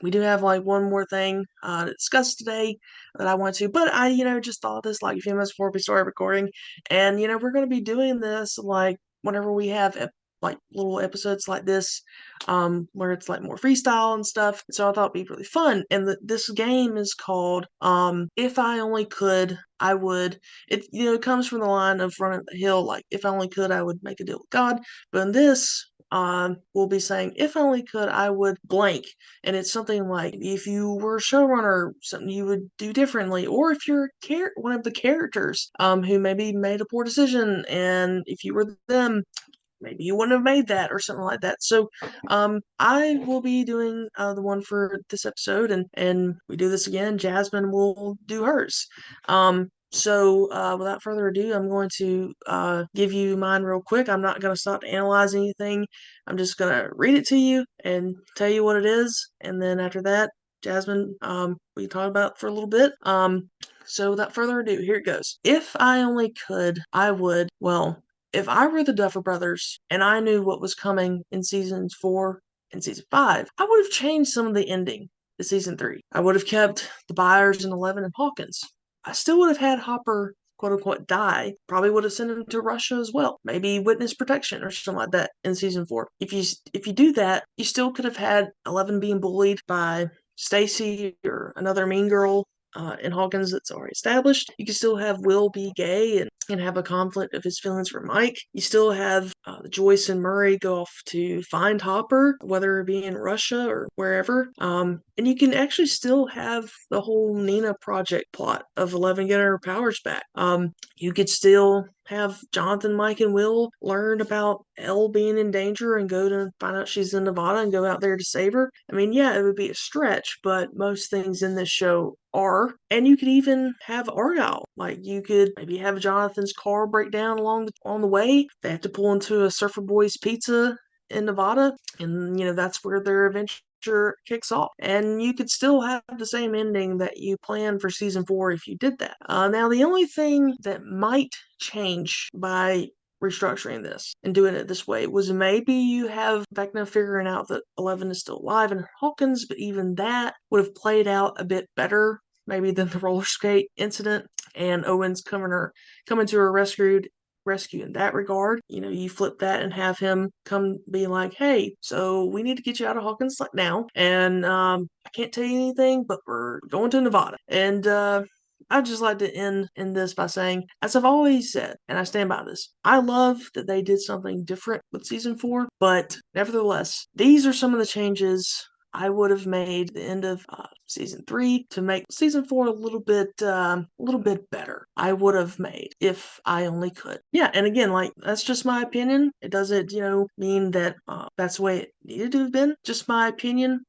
we do have like one more thing to discuss today that I want to. But I just thought this like a few minutes before we started recording, and we're going to be doing this like whenever we have like little episodes like this, where it's like more freestyle and stuff. So I thought it'd be really fun. And this game is called If I Only Could, I Would. It comes from the line of Run Up the Hill, like if I only could, I would make a deal with God. But in this, we'll be saying, if I only could, I would blank. And it's something like if you were a showrunner, something you would do differently, or if you're one of the characters who maybe made a poor decision, and if you were them, maybe you wouldn't have made that or something like that. So I will be doing the one for this episode, and we do this again. Jasmine will do hers. So without further ado, I'm going to give you mine real quick. I'm not going to stop to analyze anything. I'm just going to read it to you and tell you what it is. And then after that, Jasmine, we talk about it for a little bit. So without further ado, here it goes. If I only could, I would, well, if I were the Duffer Brothers and I knew what was coming in seasons 4 and season 5, I would have changed some of the ending to season 3. I would have kept the Byers and Eleven and Hawkins. I still would have had Hopper, quote unquote, die. Probably would have sent him to Russia as well. Maybe witness protection or something like that in season 4. If you do that, you still could have had Eleven being bullied by Stacy or another mean girl in Hawkins that's already established. You can still have Will be gay and have a conflict of his feelings for Mike. You still have Joyce and Murray go off to find Hopper, whether it be in Russia or wherever. And you can actually still have the whole Nina project plot of Eleven getting her powers back. You could still have Jonathan, Mike, and Will learn about Elle being in danger and go to find out she's in Nevada and go out there to save her. I mean, yeah, it would be a stretch, but most things in this show are. And you could even have Argyle. Like, you could maybe have Jonathan's car break down on the way. They have to pull into a Surfer Boys Pizza in Nevada, and that's where their adventure kicks off. And you could still have the same ending that you planned for season 4 if you did that. Now, the only thing that might change by restructuring this and doing it this way was maybe you have Vecna figuring out that Eleven is still alive in Hawkins, but even that would have played out a bit better maybe than the roller skate incident, and Owen's coming to her rescue in that regard. You flip that and have him come be like, hey, so we need to get you out of Hawkins now, and I can't tell you anything, but we're going to Nevada. And I'd just like to end in this by saying, as I've always said, and I stand by this, I love that they did something different with season 4, but nevertheless, these are some of the changes I would have made the end of season 3 to make season 4 a little bit better. I would have made if I only could. Yeah, and again, like, that's just my opinion. It doesn't, mean that that's the way it needed to have been. Just my opinion.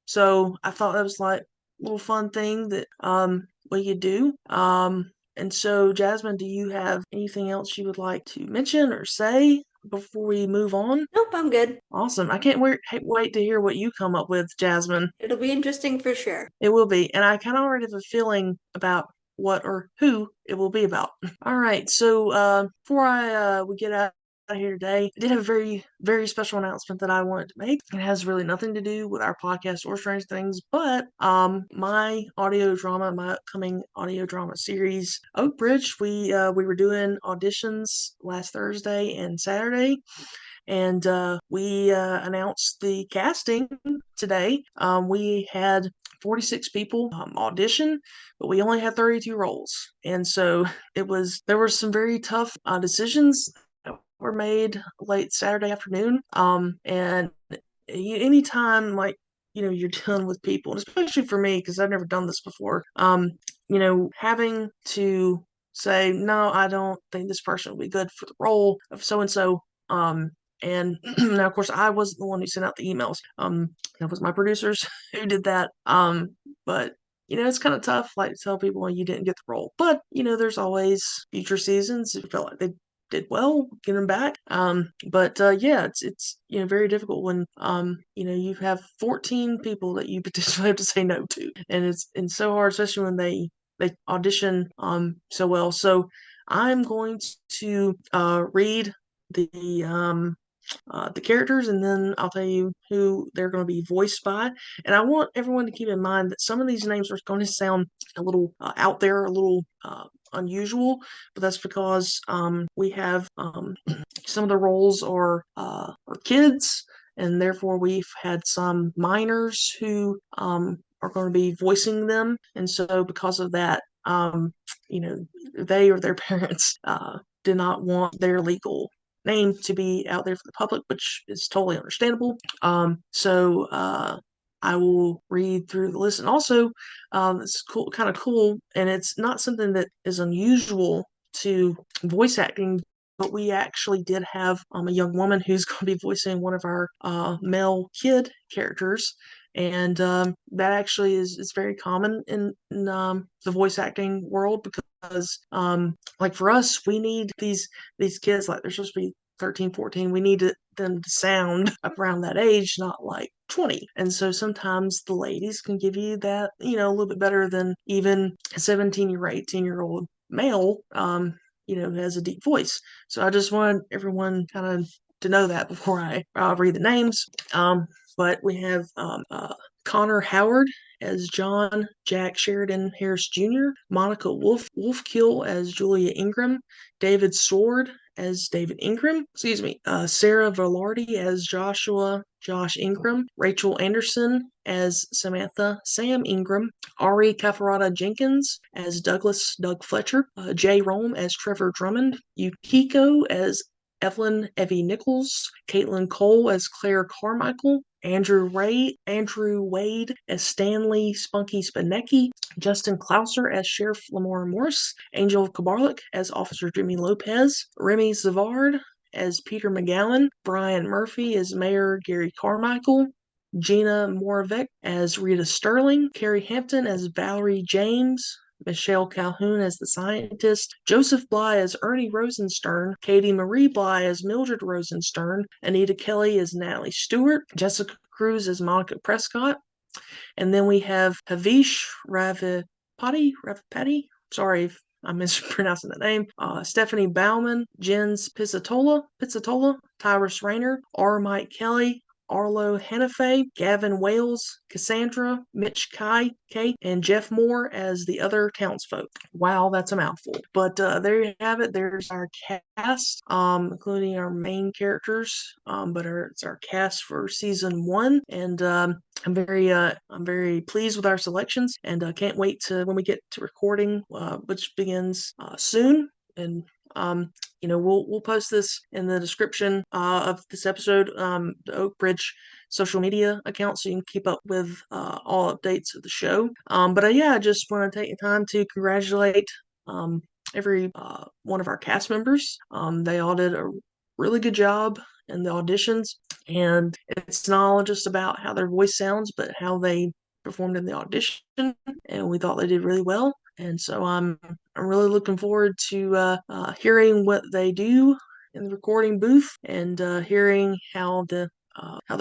So I thought that was like a little fun thing that we could do. And so, Jasmine, do you have anything else you would like to mention or say before we move on? Nope, I'm good. Awesome. I can't wait to hear what you come up with, Jasmine. It'll be interesting for sure. It will be. And I kind of already have a feeling about what or who it will be about. All right. So before we get out of here today, I did have a very, very special announcement that I wanted to make. It has really nothing to do with our podcast or Strange Things, but my upcoming audio drama series, Oak Bridge, we were doing auditions last Thursday and Saturday. And we announced the casting today. We had 46 people audition, but we only had 32 roles. And so there were some very tough decisions that were made late Saturday afternoon. And anytime, like, you're dealing with people, and especially for me, because I've never done this before, having to say, no, I don't think this person will be good for the role of so-and-so. And now, of course, I wasn't the one who sent out the emails. That was my producers who did that. But it's kind of tough, like, to tell people you didn't get the role. But there's always future seasons. If you felt like they did well, get them back. But yeah, it's very difficult when you have 14 people that you potentially have to say no to, and it's so hard, especially when they audition so well. So I'm going to read the the characters, and then I'll tell you who they're going to be voiced by. And I want everyone to keep in mind that some of these names are going to sound a little out there, a little unusual, but that's because we have some of the roles are kids, and therefore we've had some minors who are going to be voicing them, and so because of that, they or their parents did not want their legal name to be out there for the public, which is totally understandable. So I will read through the list, and also it's cool, kind of cool, and it's not something that is unusual to voice acting. But we actually did have a young woman who's going to be voicing one of our male kid characters, and that actually is very common in the voice acting world, because like for us, we need these kids, like they're supposed to be 13, 14. We need them to sound around that age, not like 20. And so sometimes the ladies can give you that, a little bit better than even a 17 or 18-year-old male, who has a deep voice. So I just want everyone kind of to know that before I read the names. But we have Connor Howard as John Jack Sheridan Harris Jr., Monica Wolfkill as Julia Ingram, David Sword as David Ingram, Sarah Velarde as Josh Ingram, Rachel Anderson as Samantha Sam Ingram, Ari Cafarata Jenkins as Doug Fletcher, Jay Rome as Trevor Drummond, Yukiko as Evelyn Evie Nichols, Caitlin Cole as Claire Carmichael, Andrew Wade as Stanley Spunky Spinecki, Justin Clouser as Sheriff Lamar Morse, Angel Kabarlik as Officer Jimmy Lopez, Remy Zavard as Peter McGowan, Brian Murphy as Mayor Gary Carmichael, Gina Moravec as Rita Sterling, Carrie Hampton as Valerie James, Michelle Calhoun as the scientist, Joseph Bly as Ernie Rosenstern, Katie Marie Bly as Mildred Rosenstern, Anita Kelly as Natalie Stewart, Jessica Cruz as Monica Prescott, and then we have Havish Ravipati, sorry if I'm mispronouncing the name, Stephanie Bauman, Jens Pizzatola, Tyrus Rayner, R. Mike Kelly, Arlo Hannafay, Gavin Wales, Cassandra, Mitch Kay, and Jeff Moore as the other townsfolk. Wow, that's a mouthful. But there you have it. There's our cast, including our main characters. But it's our cast for season 1, and I'm very pleased with our selections, and can't wait to when we get to recording, which begins soon. And we'll post this in the description of this episode, the Oak Bridge social media account, so you can keep up with all updates of the show. But I just want to take the time to congratulate every one of our cast members. They all did a really good job in the auditions, and it's not just about how their voice sounds, but how they performed in the audition, and we thought they did really well. And so I'm really looking forward to hearing what they do in the recording booth, and hearing how the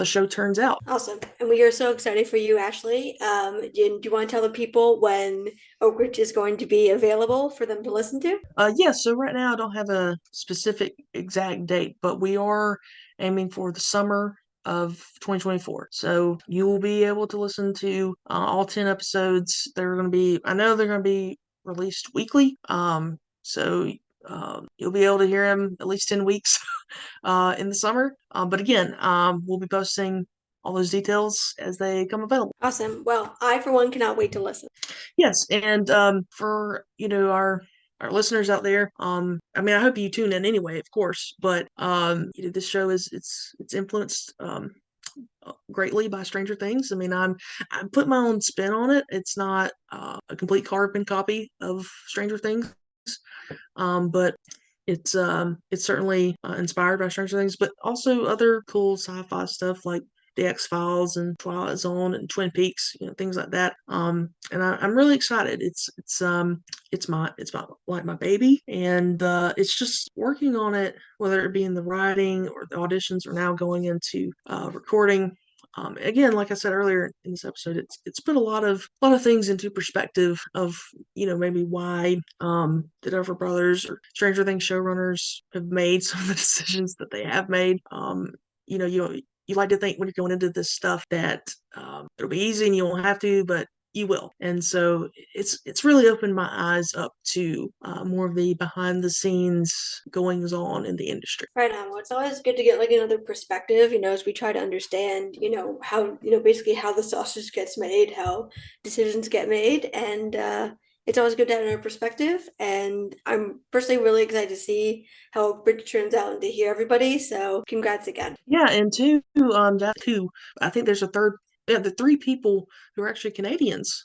show turns out. Awesome. And we are so excited for you, Ashley. Do you want to tell the people when Oak Ridge is going to be available for them to listen to? So right now I don't have a specific exact date, but we are aiming for the summer of 2024. So you will be able to listen to all 10 episodes. I know they're going to be released weekly. So you'll be able to hear them at least 10 weeks in the summer. But again, we'll be posting all those details as they come available. Awesome. Well, I, for one, cannot wait to listen. Yes, and for our listeners out there, I hope you tune in anyway, of course. But this show it's influenced greatly by Stranger Things. I put my own spin on it. It's not a complete carbon copy of Stranger Things, but it's certainly inspired by Stranger Things, but also other cool sci-fi stuff like the X-Files and Twilight Zone and Twin Peaks, things like that. And I'm really excited. It's my like my baby, and it's just working on it, whether it be in the writing or the auditions, or now going into recording. again, like I said earlier in this episode, it's put a lot of things into perspective of maybe why the Duffer Brothers or Stranger Things showrunners have made some of the decisions that they have made. You like to think when you're going into this stuff that it'll be easy and you won't have to, but you will. And so it's really opened my eyes up to more of the behind the scenes goings on in the industry. Right on. Well, it's always good to get like another perspective, as we try to understand, how, basically how the sausage gets made, how decisions get made. And it's always good to have another perspective. And I'm personally really excited to see how Bridge turns out and to hear everybody. So congrats again. Yeah, and I think there's a third. Yeah, the three people who are actually Canadians,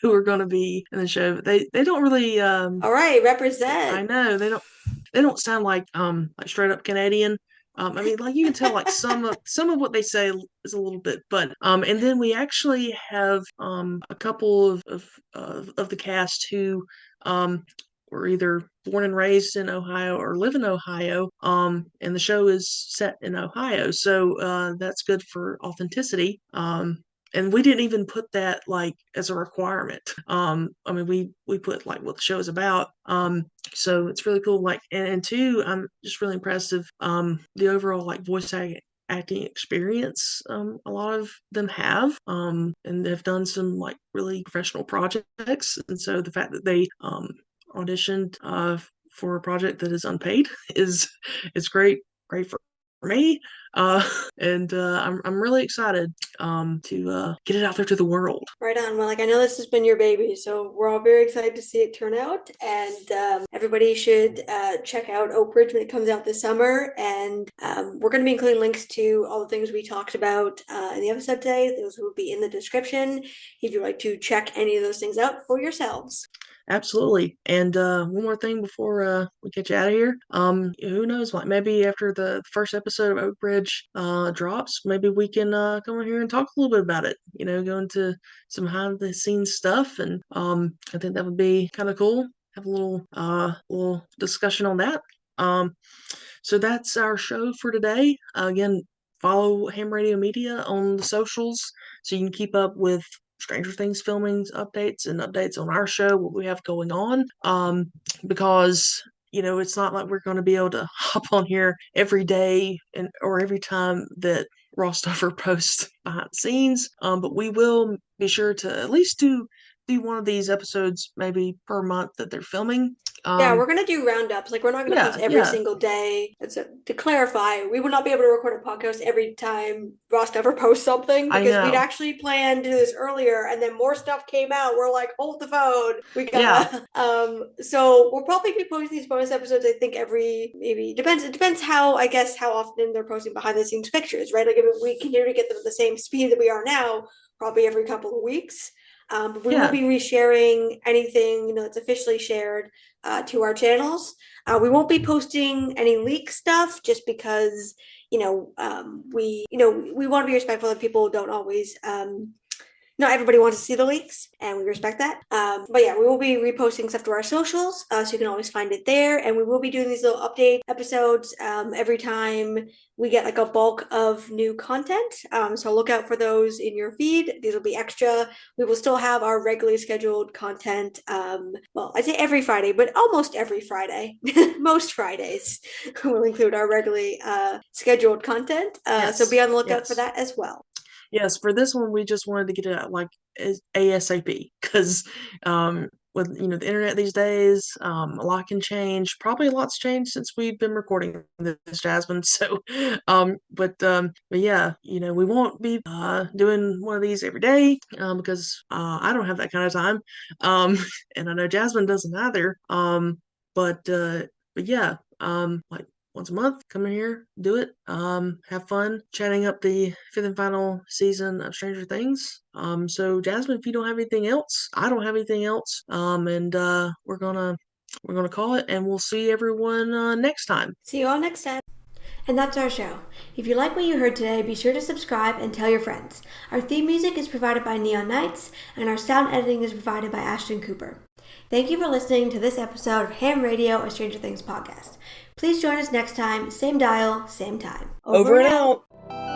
who are going to be in the show. They don't really. All right, I represent. know they don't sound like straight up Canadian. I mean, like you can tell like some of what they say is a little bit, but and then we actually have a couple of the cast who were either born and raised in Ohio or live in Ohio. And the show is set in Ohio, so that's good for authenticity. And we didn't even put that like as a requirement. I mean, we put like what the show is about. So it's really cool. Like, and two, I'm just really impressed of the overall like voice acting experience a lot of them have, and they've done some like really professional projects. And so the fact that they auditioned for a project that is unpaid is great for me. And I'm really excited to get it out there to the world. Right on. Well, like I know this has been your baby, so we're all very excited to see it turn out. And everybody should check out Oak Ridge when it comes out this summer. And we're going to be including links to all the things we talked about in the episode today. Those will be in the description if you'd like to check any of those things out for yourselves. Absolutely. And one more thing before we get you out of here. Who knows? Like maybe after the first episode of Oak Ridge drops, maybe we can come in here and talk a little bit about it. Go into some behind the scenes stuff, and I think that would be kind of cool. Have a little discussion on that. So that's our show for today. Again, follow Ham Radio Media on the socials so you can keep up with Stranger Things filmings updates and updates on our show, what we have going on. Because it's not like we're going to be able to hop on here every day or every time that Ross Duffer posts behind the scenes. But we will be sure to at least do one of these episodes maybe per month that they're filming. Yeah, we're gonna do roundups. Like we're not gonna post every single day. To clarify, we would not be able to record a podcast every time Ross Duffer posts something because we'd actually planned to do this earlier, and then more stuff came out. We're like, hold the phone. We gotta. So we'll probably be posting these bonus episodes. I think maybe depends. It depends how often they're posting behind the scenes pictures, right? Like if we continue to get them at the same speed that we are now, probably every couple of weeks. But we will be resharing anything that's officially shared to our channels. We won't be posting any leak stuff just because we want to be respectful that people don't always not everybody wants to see the leaks, and we respect that. But yeah, we will be reposting stuff to our socials, so you can always find it there. And we will be doing these little update episodes every time we get like a bulk of new content. So look out for those in your feed. These will be extra. We will still have our regularly scheduled content. Well, I'd say every Friday, but almost every Friday. Most Fridays will include our regularly scheduled content. So be on the lookout for that as well. Yes, for this one, we just wanted to get it out like ASAP because with the internet these days, a lot can change. Probably a lot's changed since we've been recording this, Jasmine. So, but yeah, we won't be doing one of these every day because I don't have that kind of time, and I know Jasmine doesn't either. But yeah, like once a month, come in here, do it, have fun chatting up the fifth and final season of Stranger Things. So Jasmine, if you don't have anything else, I don't have anything else. And we're gonna call it, and we'll see everyone next time. See you all next time. And that's our show. If you like what you heard today, be sure to subscribe and tell your friends. Our theme music is provided by Neon Nights, and our sound editing is provided by Ashton Cooper. Thank you for listening to this episode of Ham Radio, a Stranger Things podcast. Please join us next time, same dial, same time. Over and out.